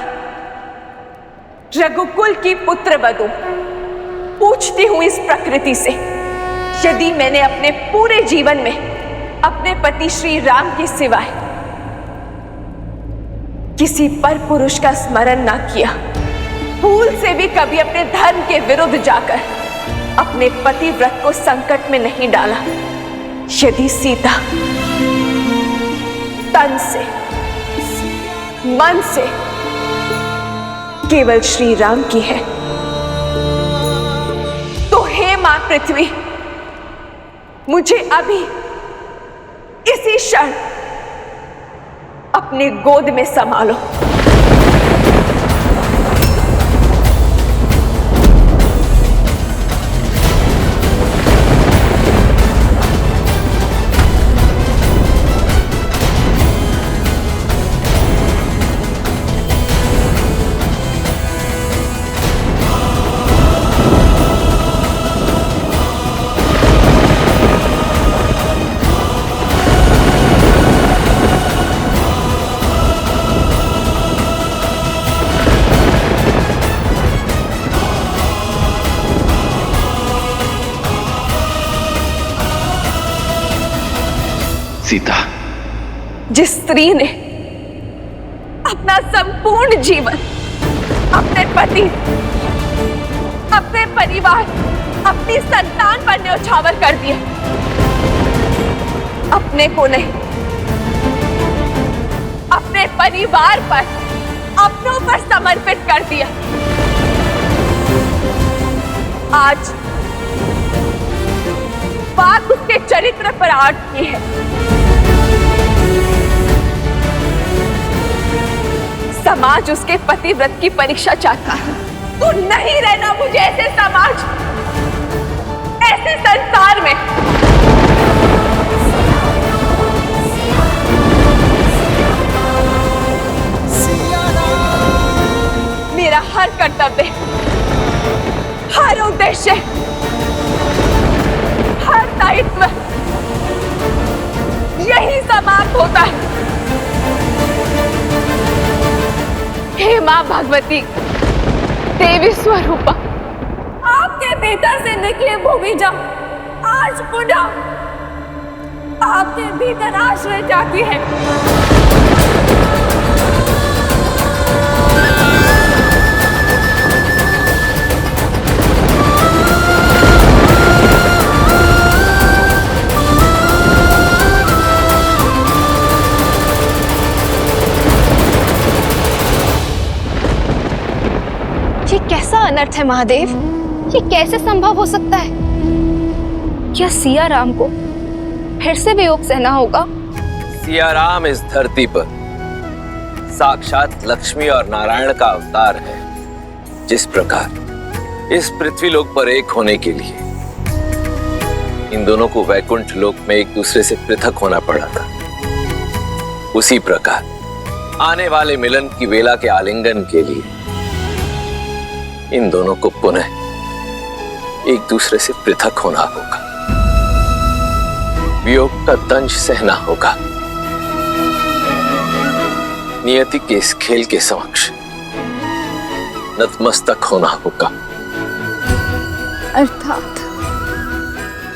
रघुकुल की पुत्रवधू, पूछती हूं इस प्रकृति से, यदि मैंने अपने पूरे जीवन में अपने पति श्री राम के सिवाय किसी पर पुरुष का स्मरण ना किया, भूल से भी कभी अपने धर्म के विरुद्ध जाकर अपने पति व्रत को संकट में नहीं डाला, यदि सीता तन से, मन से केवल श्री राम की है, तो हे मां पृथ्वी, मुझे अभी इसी क्षण अपने गोद में संभालो। सीता, जिस स्त्री ने अपना संपूर्ण जीवन अपने पति, अपने परिवार, अपनी संतान पर न्यौछावर कर दिया, अपने को नहीं, अपने परिवार पर, अपनों पर समर्पित कर दिया, आज बात उसके चरित्र पर अटकी है। समाज उसके पतिव्रत की परीक्षा चाहता है। तू नहीं रहना मुझे ऐसे समाज ऐसे संसार में मेरा हर कर्तव्य, हर उद्देश्य, हर दायित्व यही समाप्त होता है। हे मां भगवती, देवी स्वरूपा, आपके भीतर से निकले भूमिजा आज पुनः आपके भीतर आश्रय जाती है। ये कैसा अनर्थ है महादेव? ये कैसे संभव हो सकता है? क्या सिया राम को फिर से वियोग सहना होगा? सियाराम इस धरती पर साक्षात लक्ष्मी और नारायण का अवतार है। जिस प्रकार इस पृथ्वी लोक पर एक होने के लिए इन दोनों को वैकुंठ लोक में एक दूसरे से पृथक होना पड़ा था, उसी प्रकार आने वाले मिलन की वेला के आलिंगन के लिए इन दोनों को पुनः एक दूसरे से पृथक होना होगा, वियोग का दंश सहना होगा, नियति के इस खेल के समक्ष नतमस्तक होना होगा। अर्थात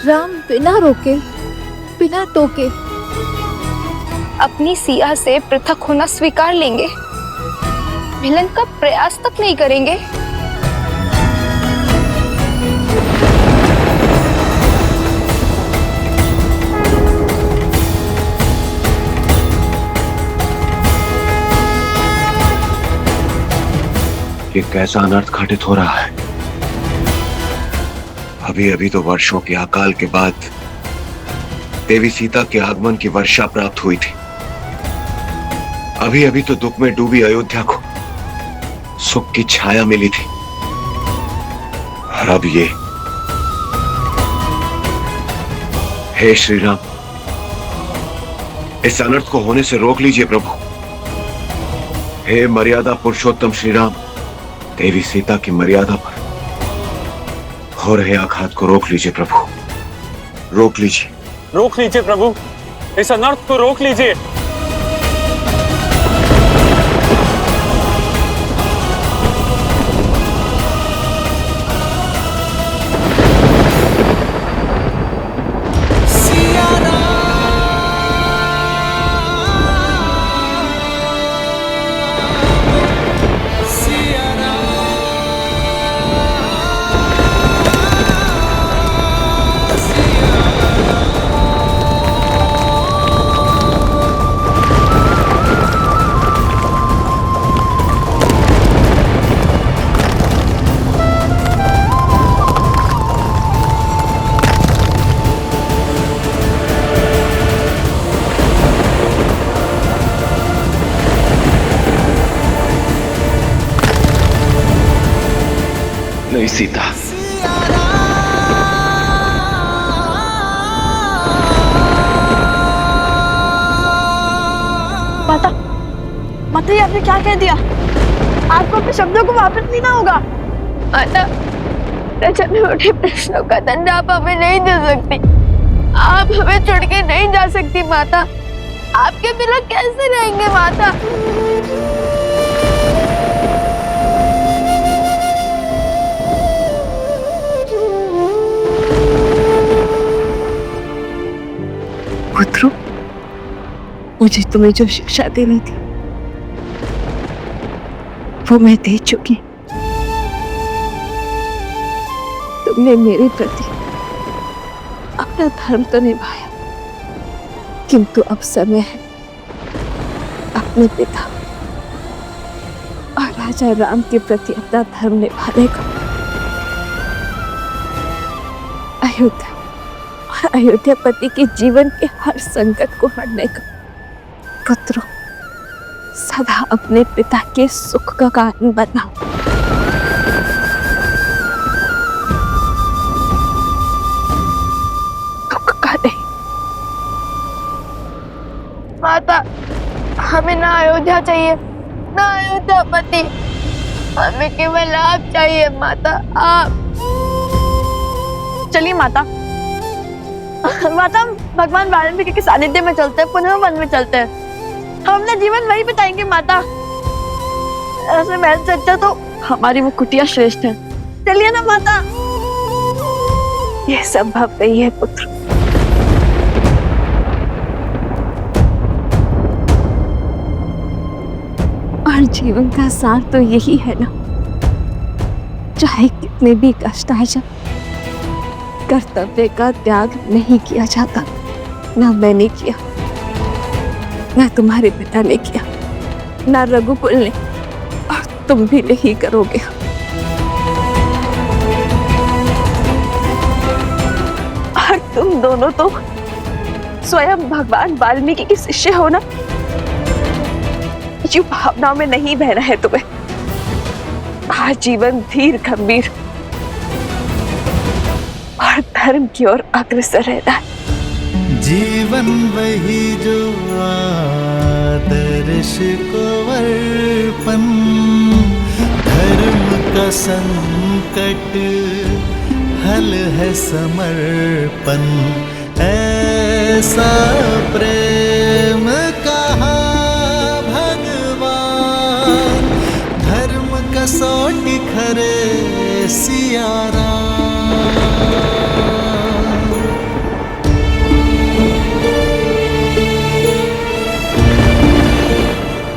राम बिना रोके, बिना टोके अपनी सिया से पृथक होना स्वीकार लेंगे, मिलन का प्रयास तक नहीं करेंगे। ये कैसा अनर्थ घटित हो रहा है? अभी अभी तो वर्षों के अकाल के बाद देवी सीता के आगमन की वर्षा प्राप्त हुई थी। अभी अभी तो दुख में डूबी अयोध्या को सुख की छाया मिली थी, और अब ये। हे श्री राम, इस अनर्थ को होने से रोक लीजिए प्रभु। हे मर्यादा पुरुषोत्तम श्री राम, देवी सीता की मर्यादा पर हो रहे आघात को रोक लीजिए प्रभु, रोक लीजिए। रोक लीजिए प्रभु, इस अनर्थ को रोक लीजिए। नहीं सीता, माता, माता ये आपने क्या कह दिया? आपको अपने शब्दों को वापस लेना होगा। माता, रचना में उठे प्रश्नों का दंड आप हमें नहीं दे सकती। आप हमें छोड़ के नहीं जा सकती माता। आपके बिना कैसे रहेंगे माता? पुत्रों, मुझे तुम्हें जो शिक्षा देनी थी वो मैं दे चुकी। तुमने मेरे प्रति अपना धर्म तो निभाया, किंतु अब समय है अपने पिता और राजा राम के प्रति अपना धर्म निभाने का। अयोध्या और अयोध्यापति के जीवन के हर संकट को हरने का। पुत्रों, सदा अपने पिता के सुख का कारण बनाओ। हमें ना अयोध्या चाहिए, ना अयोध्या पति, हमें केवल आप चाहिए माता, आप। चलिए माता, माता हम भगवान वाल्मीकि के सानिध्य में चलते हैं, पुनः वन में चलते हैं। हम अपना जीवन वहीं बिताएंगे माता। ऐसे महल से अच्छा तो हमारी वो कुटिया श्रेष्ठ है। चलिए ना माता। यह संभव नहीं है पुत्र। और जीवन का सार तो यही है ना, चाहे कितने भी कष्ट आ जाए, कर्तव्य का त्याग नहीं किया जाता। ना मैंने किया, ना तुम्हारे पिता ने किया, ना रघुकुल ने, और तुम भी नहीं करोगे। और तुम दोनों तो स्वयं भगवान वाल्मीकि के शिष्य हो ना। यूं भावनाओं में नहीं बहना है तुम्हें। आजीवन धीर गंभीर और धर्म की ओर अग्रसर रहना है। जीवन वही जो आदर्श को अर्पण, धर्म का संकट हल है समर्पण, ऐसा प्रेम कहा भगवान, धर्म कसौटी खरे सिया राम।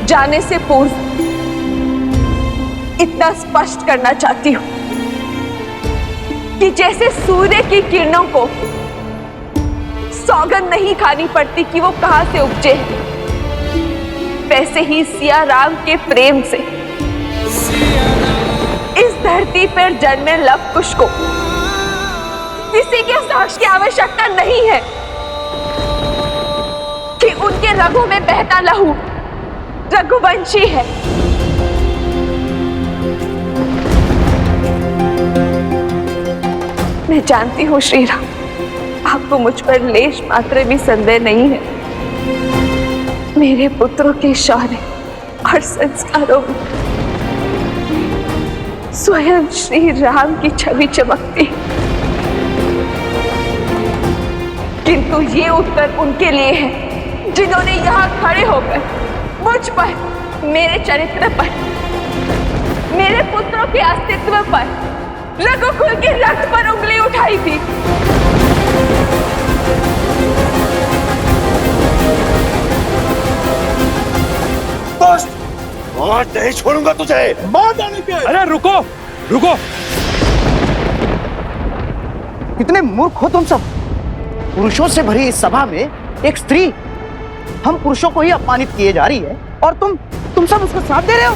जाने से पूर्व इतना स्पष्ट करना चाहती हूं कि जैसे सूर्य की किरणों को सौगंध नहीं खानी पड़ती कि वो कहां से उपजे, वैसे ही सिया राम के प्रेम से इस धरती पर जन्मे लव कुश को किसी के साक्ष्य की आवश्यकता नहीं है कि उनके रगों में बहता लहू रघुवंशी है। मैं जानती हूँ श्री राम, आपको मुझ पर लेश मात्र भी संदेह नहीं है। मेरे पुत्रों के शौर्य और संस्कारों में स्वयं श्री राम की छवि चमकती, किंतु ये उत्तर उनके लिए है जिन्होंने यहाँ खड़े होकर मुझ पर, मेरे चरित्र पर, मेरे पुत्रों के अस्तित्व पर, रघुकुल के रक्त पर उंगली उठाई थी। दोस्त, आज नहीं छोड़ूंगा तुझे। मार डालने के। अरे रुको रुको, कितने मूर्ख हो तुम सब। पुरुषों से भरी इस सभा में एक स्त्री हम पुरुषों को ही अपमानित किए जा रही है और तुम सब उसका साथ दे रहे हो।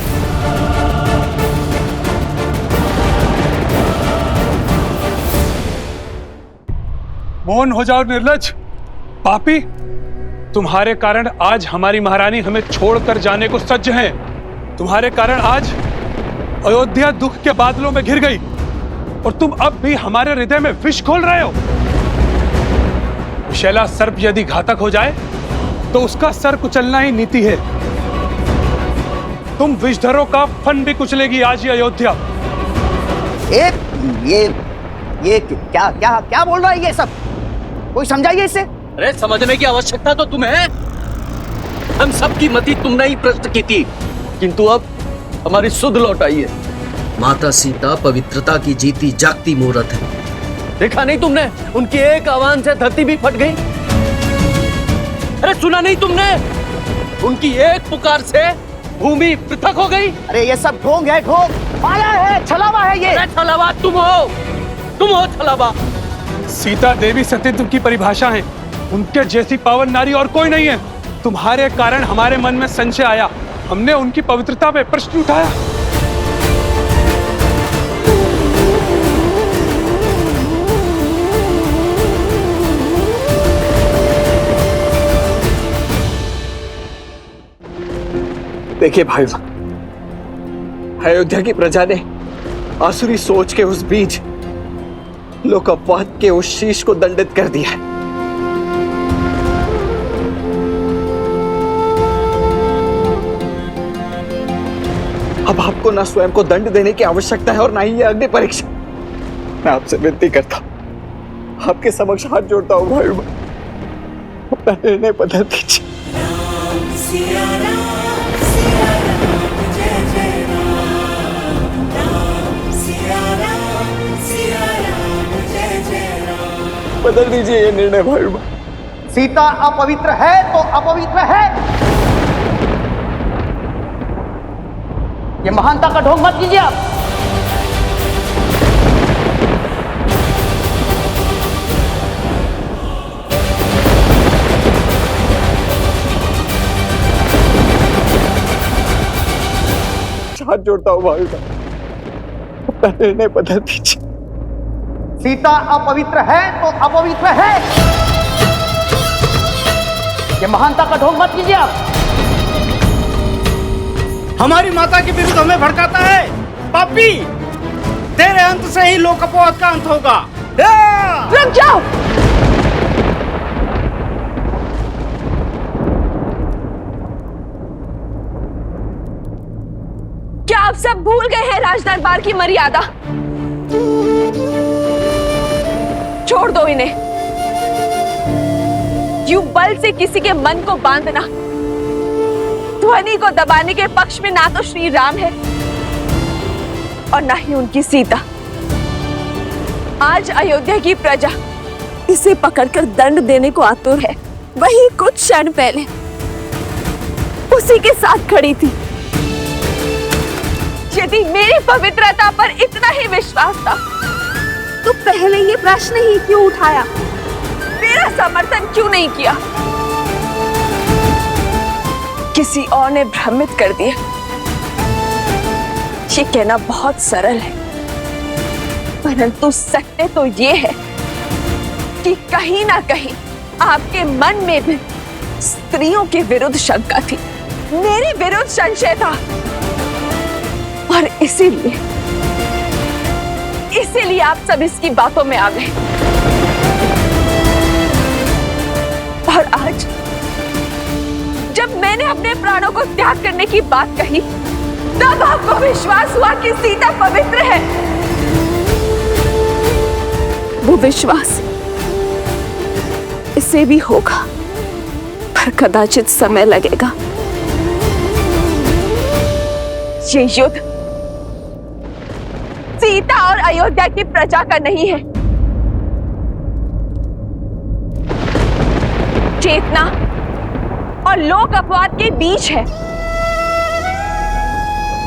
मौन हो जाओ निर्लज्ज, पापी। तुम्हारे कारण आज हमारी महारानी हमें छोड़कर जाने को सज्ज हैं। तुम्हारे कारण आज अयोध्या दुख के बादलों में घिर गई और तुम अब भी हमारे हृदय में विष खोल रहे हो। विषैला सर्प यदि घातक हो जाए तो उसका सर कुचलना ही नीति है। तुम विषधरों का फन भी कुचलेगी आज ये अयोध्या। ये क्या क्या क्या बोल रहा है ये सब? कोई समझाइए इसे। अरे समझने की आवश्यकता तो तुम्हें है। हम सबकी मति तुमने ही प्रश्न की थी, किंतु अब हमारी सुध लौट आई है। माता सीता पवित्रता की जीती जागती मूर्त है। देखा नहीं तुमने, उनकी एक आह्वान से धरती भी फट गई। अरे सुना नहीं तुमने, उनकी एक पुकार से भूमि पृथक हो गई। अरे ये सब ढोंग है, ढोंग, माया है, छलावा है ये। अरे छलावा तुम हो छलावा। सीता देवी सत्यत्व की परिभाषा है। उनके जैसी पावन नारी और कोई नहीं है। तुम्हारे कारण हमारे मन में संशय आया, हमने उनकी पवित्रता पे प्रश्न उठाया। देखिए भाई, अयोध्या की प्रजा ने आसुरी सोच के उस बीज लोकपवाद के उस शीश को दंडित कर दिया है। अब आपको ना स्वयं को दंड देने की आवश्यकता है और ना ही ये अग्नि परीक्षा। मैं आपसे विनती करता हूं, आपके समक्ष हाथ जोड़ता हूं भाई, अपना निर्णय बदल दीजिए। बदल दीजिए ये निर्णय भाई। सीता अपवित्र है तो अपवित्र है। ये महानता का ढोंग मत कीजिए आप। हाथ जोड़ता हूं भाई, अपना निर्णय बदल दीजिए। सीता अपवित्र है तो अपवित्र है। ये महानता का ढोंग मत कीजिए आप। हमारी माता के विरुद्ध हमें भड़काता है पापी। तेरे अंत से ही लोक अपवाद का अंत होगा। रुक जाओ। क्या आप सब भूल गए हैं राज दरबार की मर्यादा? छोड़ दो इन्हें। यूं बल से किसी के मन को बांधना, ध्वनि को दबाने के पक्ष में ना तो श्री राम है और ना ही उनकी सीता। आज अयोध्या की प्रजा इसे पकड़कर दंड देने को आतुर है। वही कुछ क्षण पहले उसी के साथ खड़ी थी। यदि मेरी पवित्रता पर इतना ही विश्वास था तो पहले ये प्रश्न ही क्यों उठाया? मेरा समर्थन क्यों नहीं किया? किसी और ने भ्रमित कर दिया। ये कहना बहुत सरल है, परंतु सत्य तो ये है कि कहीं ना कहीं आपके मन में भी स्त्रियों के विरुद्ध शंका थी, मेरे विरुद्ध संशय था। और इसीलिए आप सब इसकी बातों में आ गए। और आज जब मैंने अपने प्राणों को त्याग करने की बात कही, तब आपको विश्वास हुआ कि सीता पवित्र है। वो विश्वास इसे भी होगा, पर कदाचित समय लगेगा। ये युद्ध सीता और अयोध्या की प्रजा का नहीं है। चेतना और लोक अपवाद के बीच है।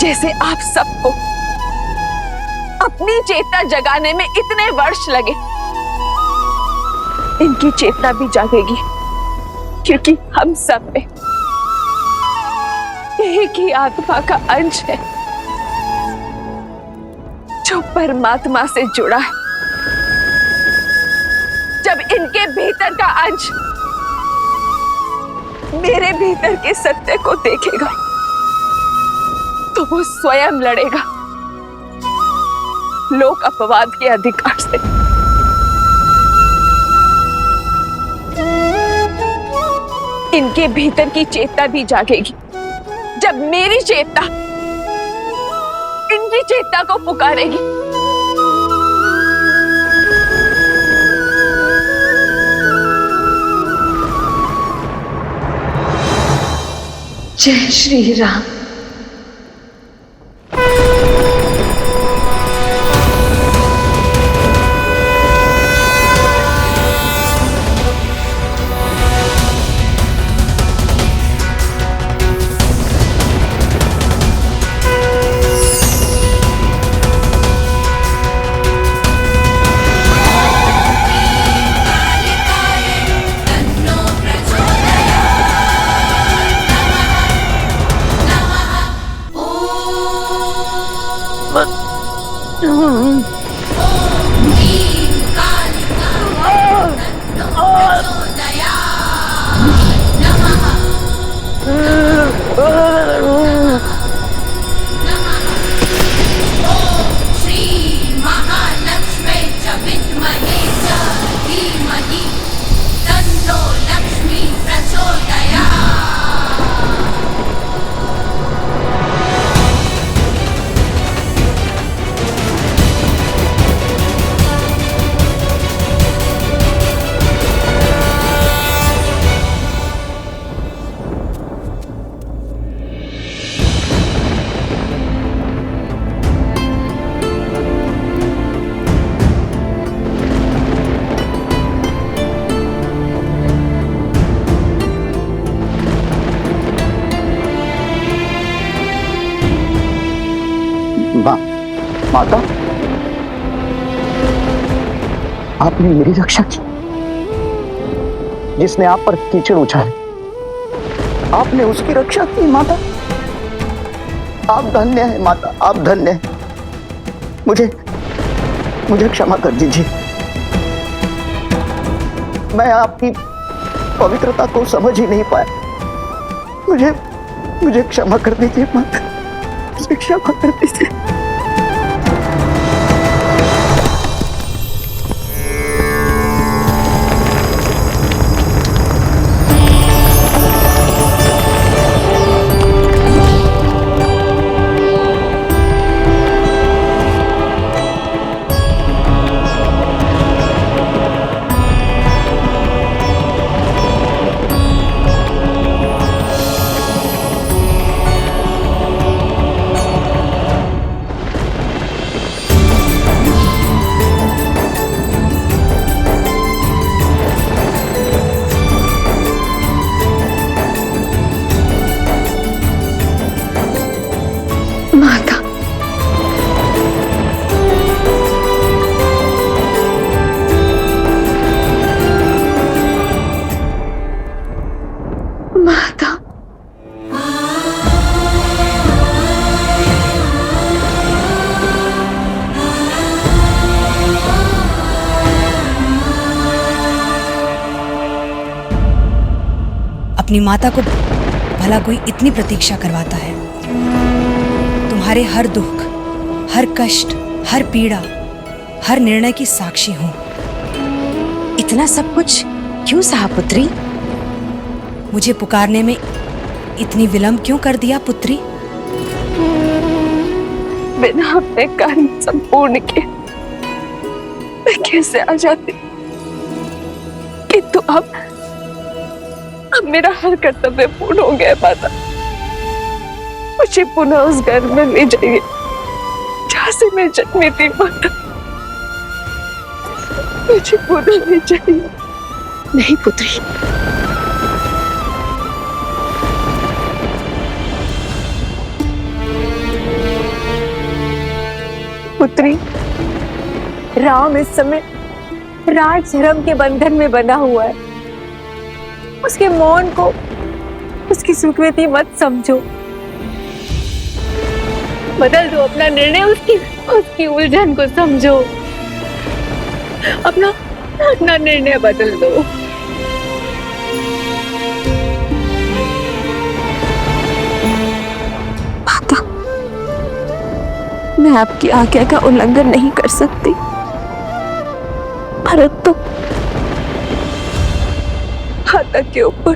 जैसे आप सबको अपनी चेतना जगाने में इतने वर्ष लगे, इनकी चेतना भी जागेगी, क्योंकि हम सब में एक ही आत्मा का अंश है जो परमात्मा से जुड़ा है। जब इनके भीतर का अंश मेरे भीतर के सत्य को देखेगा तो वो स्वयं लड़ेगा लोक अपवाद के अधिकार से। इनके भीतर की चेतना भी जागेगी जब मेरी चेतना इनकी चेतना को पुकारेगी। जय श्री राम। माता, आपने मेरी रक्षा की। जिसने आप पर कीचड़ उछाले, आपने उसकी रक्षा की माता। आप धन्य हैं माता, आप धन्य हैं। मुझे क्षमा कर दीजिए। मैं आपकी पवित्रता को समझ ही नहीं पाया। मुझे क्षमा कर दीजिए माता, मुझे क्षमा कर दीजिए। माता, माता, अपनी माता को भला कोई इतनी प्रतीक्षा करवाता है? तुम्हारे हर दुख, हर कष्ट, हर पीड़ा, हर निर्णय की साक्षी हूं। इतना सब कुछ क्यों सहा पुत्री? मुझे पुकारने में इतनी विलंब क्यों कर दिया पुत्री? बिना अपने कार्य संपूर्ण किए मैं कैसे आ जाती? किंतु अब मेरा हर कर्तव्य पूर्ण हो गया माता। मुझे पुनः उस घर में ले जाइए जहाँ से मैं जन्मी थी माता। मुझे पुनः ले जाइए। नहीं पुत्री, पुत्री, राम इस समय राज धर्म के बंधन में बंधा हुआ है। उसके मौन को उसकी स्वीकृति मत समझो। बदल दो अपना निर्णय, उसकी उलझन को समझो। अपना निर्णय बदल दो। माता, मैं आपकी आज्ञा का उल्लंघन नहीं कर सकती, परंतु माता के ऊपर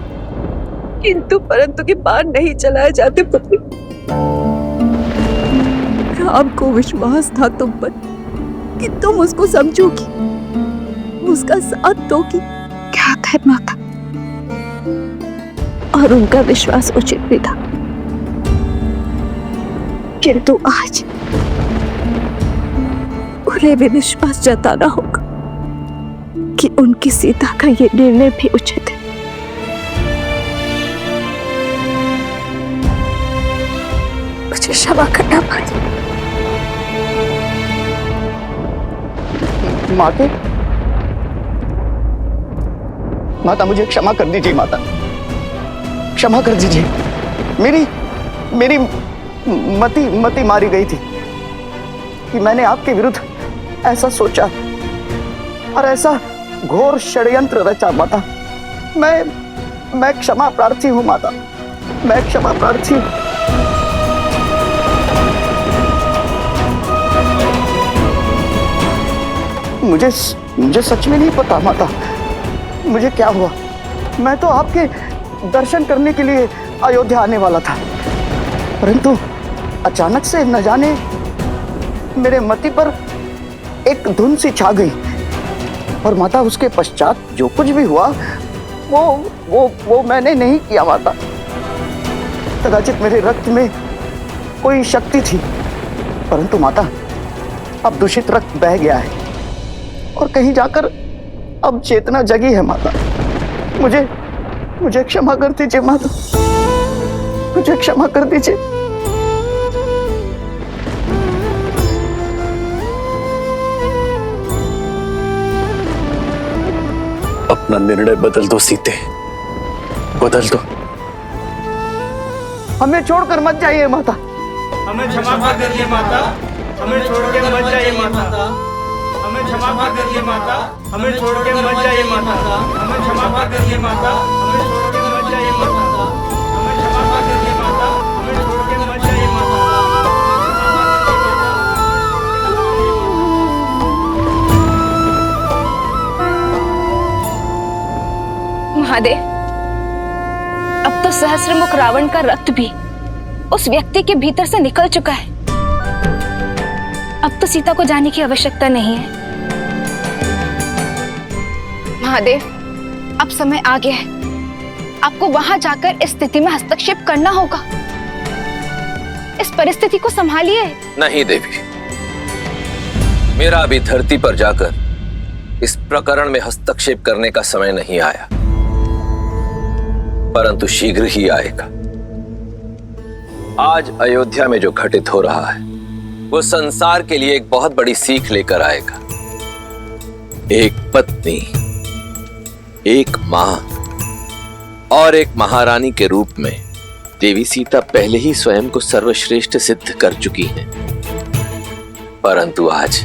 किंतु परंतु की बात नहीं चलाए जाते पुत्री। राम को विश्वास था तुम पर कि तुम उसको समझोगी, उसका साथ दोगी। क्या है माता, और उनका विश्वास उचित भी था, किंतु आज उन्हें भी विश्वास जताना होगा कि उनकी सीता का ये निर्णय भी उचित है। मुझे क्षमा करना पड़ेगा। माता, मुझे क्षमा कर दीजिए माता, क्षमा कर दीजिए। मेरी मति मारी गई थी कि मैंने आपके विरुद्ध ऐसा सोचा और ऐसा घोर षड्यंत्र रचा माता। मैं क्षमा प्रार्थी हूँ माता, मैं क्षमा प्रार्थी हूँ। मुझे सच में नहीं पता माता, मुझे क्या हुआ। मैं तो आपके दर्शन करने के लिए अयोध्या आने वाला था, परंतु अचानक से न जाने मेरे मति पर एक धुन सी छा गई। और माता, उसके पश्चात जो कुछ भी हुआ वो मैंने नहीं किया माता। कदाचित मेरे रक्त में कोई शक्ति थी, परंतु माता अब दूषित रक्त बह गया है और कहीं जाकर अब चेतना जगी है माता। मुझे क्षमा कर दीजिए माता, मुझे क्षमा कर दीजिए। अपना निर्णय बदल दो सीते, बदल दो। हमें छोड़कर मत जाइए माता। हमें क्षमा कर दीजिए माता, हमें छोड़ के मत जाइए माता। हमें क्षमा कर दीजिए माता, हमें छोड़ के मत जाइए माता। हमें क्षमा कर दीजिए माता, हमें छोड़ के मत जाइए माता। हमें क्षमा कर दीजिए माता, हमें छोड़ के मत जाइए माता। महादेव, अब तो सहस्त्रमुख रावण का रक्त भी उस व्यक्ति के भीतर से निकल चुका है। अब तो सीता को जाने की आवश्यकता नहीं है। महादेव, अब समय आ गया है। आपको वहां जाकर इस स्थिति में हस्तक्षेप करना होगा। इस परिस्थिति को संभालिए। नहीं देवी, मेरा अभी धरती पर जाकर इस प्रकरण में हस्तक्षेप करने का समय नहीं आया, परंतु शीघ्र ही आएगा। आज अयोध्या में जो घटित हो रहा है वो संसार के लिए एक बहुत बड़ी सीख लेकर आएगा। एक पत्नी, एक मां और एक महारानी के रूप में देवी सीता पहले ही स्वयं को सर्वश्रेष्ठ सिद्ध कर चुकी हैं, परंतु आज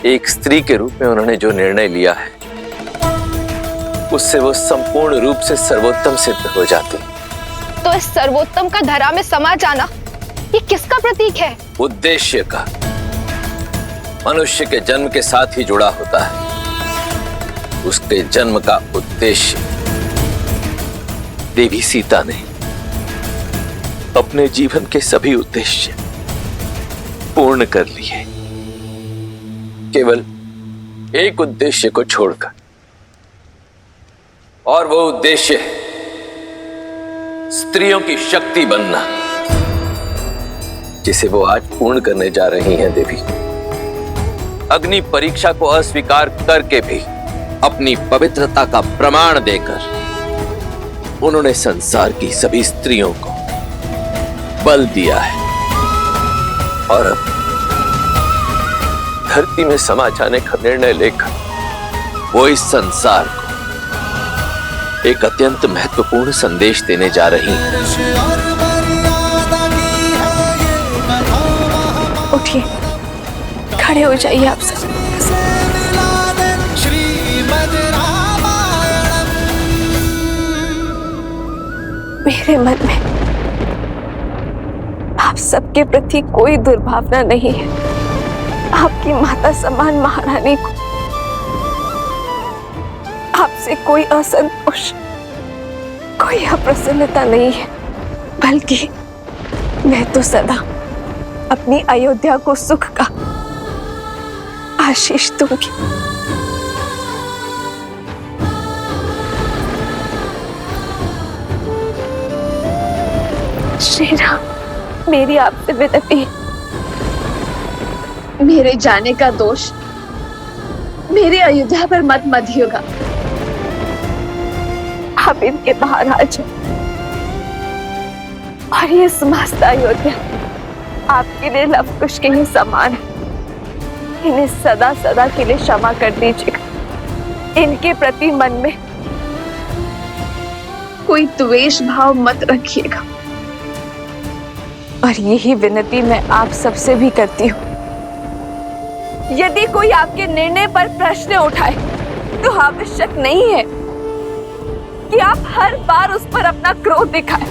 एक स्त्री के रूप में उन्होंने जो निर्णय लिया है उससे वो संपूर्ण रूप से सर्वोत्तम सिद्ध हो जाती। तो इस सर्वोत्तम का धरा में समा जाना ये किसका प्रतीक है? उद्देश्य का। मनुष्य के जन्म के साथ ही जुड़ा होता है उसके जन्म का उद्देश्य। देवी सीता ने अपने जीवन के सभी उद्देश्य पूर्ण कर लिए, केवल एक उद्देश्य को छोड़कर, और वो उद्देश्य है स्त्रियों की शक्ति बनना, जिसे वो आज पूर्ण करने जा रही हैं देवी। अग्नि परीक्षा को अस्वीकार करके भी अपनी पवित्रता का प्रमाण देकर उन्होंने संसार की सभी स्त्रियों को बल दिया है, और अब धरती में समा जाने का निर्णय लेकर वो इस संसार को एक अत्यंत महत्वपूर्ण संदेश देने जा रही हैं। उठिए, खड़े हो जाइए आप सब। मेरे मन में आप सबके प्रति कोई दुर्भावना नहीं है। आपकी माता समान महारानी को आपसे कोई असंतोष, कोई अप्रसन्नता नहीं है, बल्कि मैं तो सदा अपनी अयोध्या को सुख का आशीष दूंगी। श्री राम, मेरी आपसे विनती है, मेरे जाने का दोष मेरी अयोध्या पर मत मधिएगा। आप इनके बाहर आ जाओ और ये समस्त अयोध्या आपके लिए लवकुश के ही समान है। इन्हें सदा सदा के लिए क्षमा कर दीजिएगा। इनके प्रति मन में कोई द्वेष भाव मत रखिएगा। और यही विनती मैं आप सबसे भी करती हूँ, यदि कोई आपके निर्णय पर प्रश्न उठाए तो आवश्यक नहीं है कि आप हर बार उस पर अपना क्रोध दिखाएं।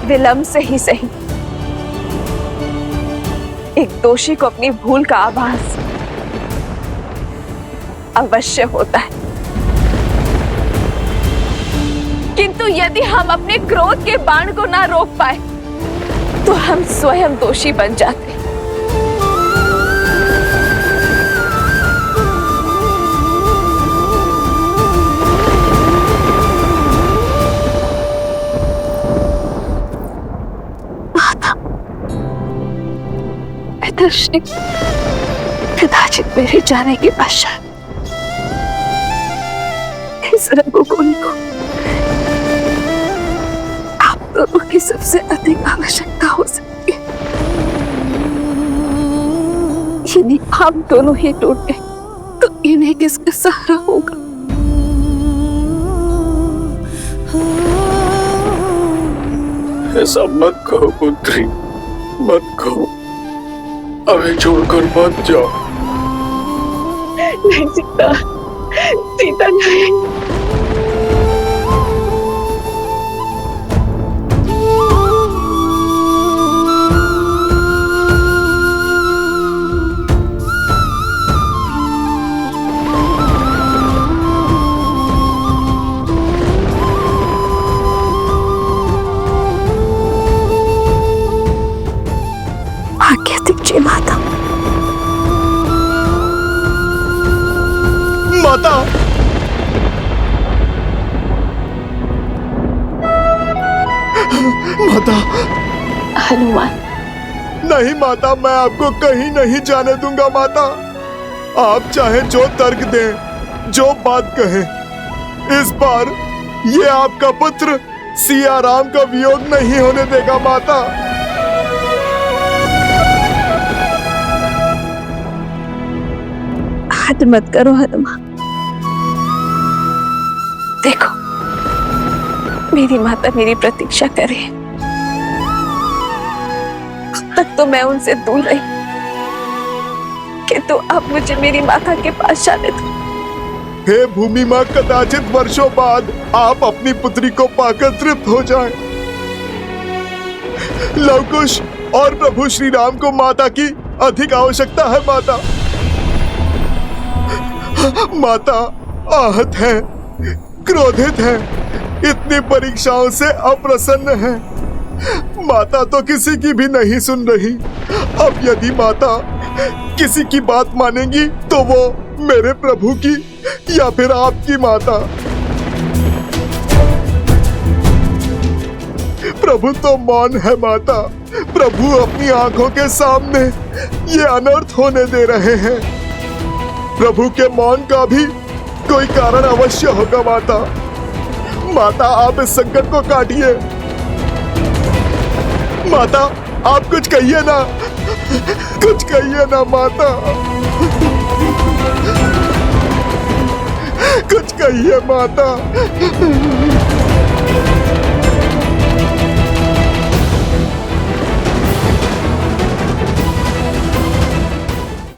विलंब से ही सही एक दोषी को अपनी भूल का आभास अवश्य होता है, किंतु यदि हम अपने क्रोध के बाण को ना रोक पाए तो हम स्वयं दोषी बन जाते। दर्शनी कदाचित मेरे जाने के पश्चात इस रघुकुल को आप दोनों की सबसे अधिक आवश्यकता हो सकती है। यदि आप दोनों ही टूट गए तो इन्हें किसका सहारा होगा? ऐसा मत कहो पुत्री, मत कहो। हमें छोड़कर मत जाओ। नहीं सीता, सीता नहीं। आज्ञा दीजिए माता। माता, माता। हनुमान, नहीं माता, मैं आपको कहीं नहीं जाने दूंगा माता। आप चाहे जो तर्क दें, जो बात कहें, इस बार ये आपका पुत्र सिया राम का वियोग नहीं होने देगा माता। हद मत करो हनुमान। देखो, मेरी माता मेरी प्रतीक्षा करे। अब तक तो मैं उनसे दूर रही, किंतु अब मुझे मेरी माता के पास जाने दो। हे भूमि माँ, कदाचित वर्षों बाद आप अपनी पुत्री को पाकर तृप्त हो जाएं। लवकुश और प्रभु श्री राम को माता की अधिक आवश्यकता है माता। माता आहत है, क्रोधित है, इतनी परीक्षाओं से अप्रसन्न है। माता तो किसी की भी नहीं सुन रही। अब यदि माता किसी की बात मानेंगी तो वो मेरे प्रभु की या फिर आपकी माता। प्रभु तो मौन है माता। प्रभु अपनी आंखों के सामने ये अनर्थ होने दे रहे हैं। प्रभु के मौन का भी कोई कारण अवश्य होगा माता। माता, आप इस संकट को काटिए। माता, आप कुछ कहिए ना, कुछ कहिए ना माता, कुछ कहिए माता।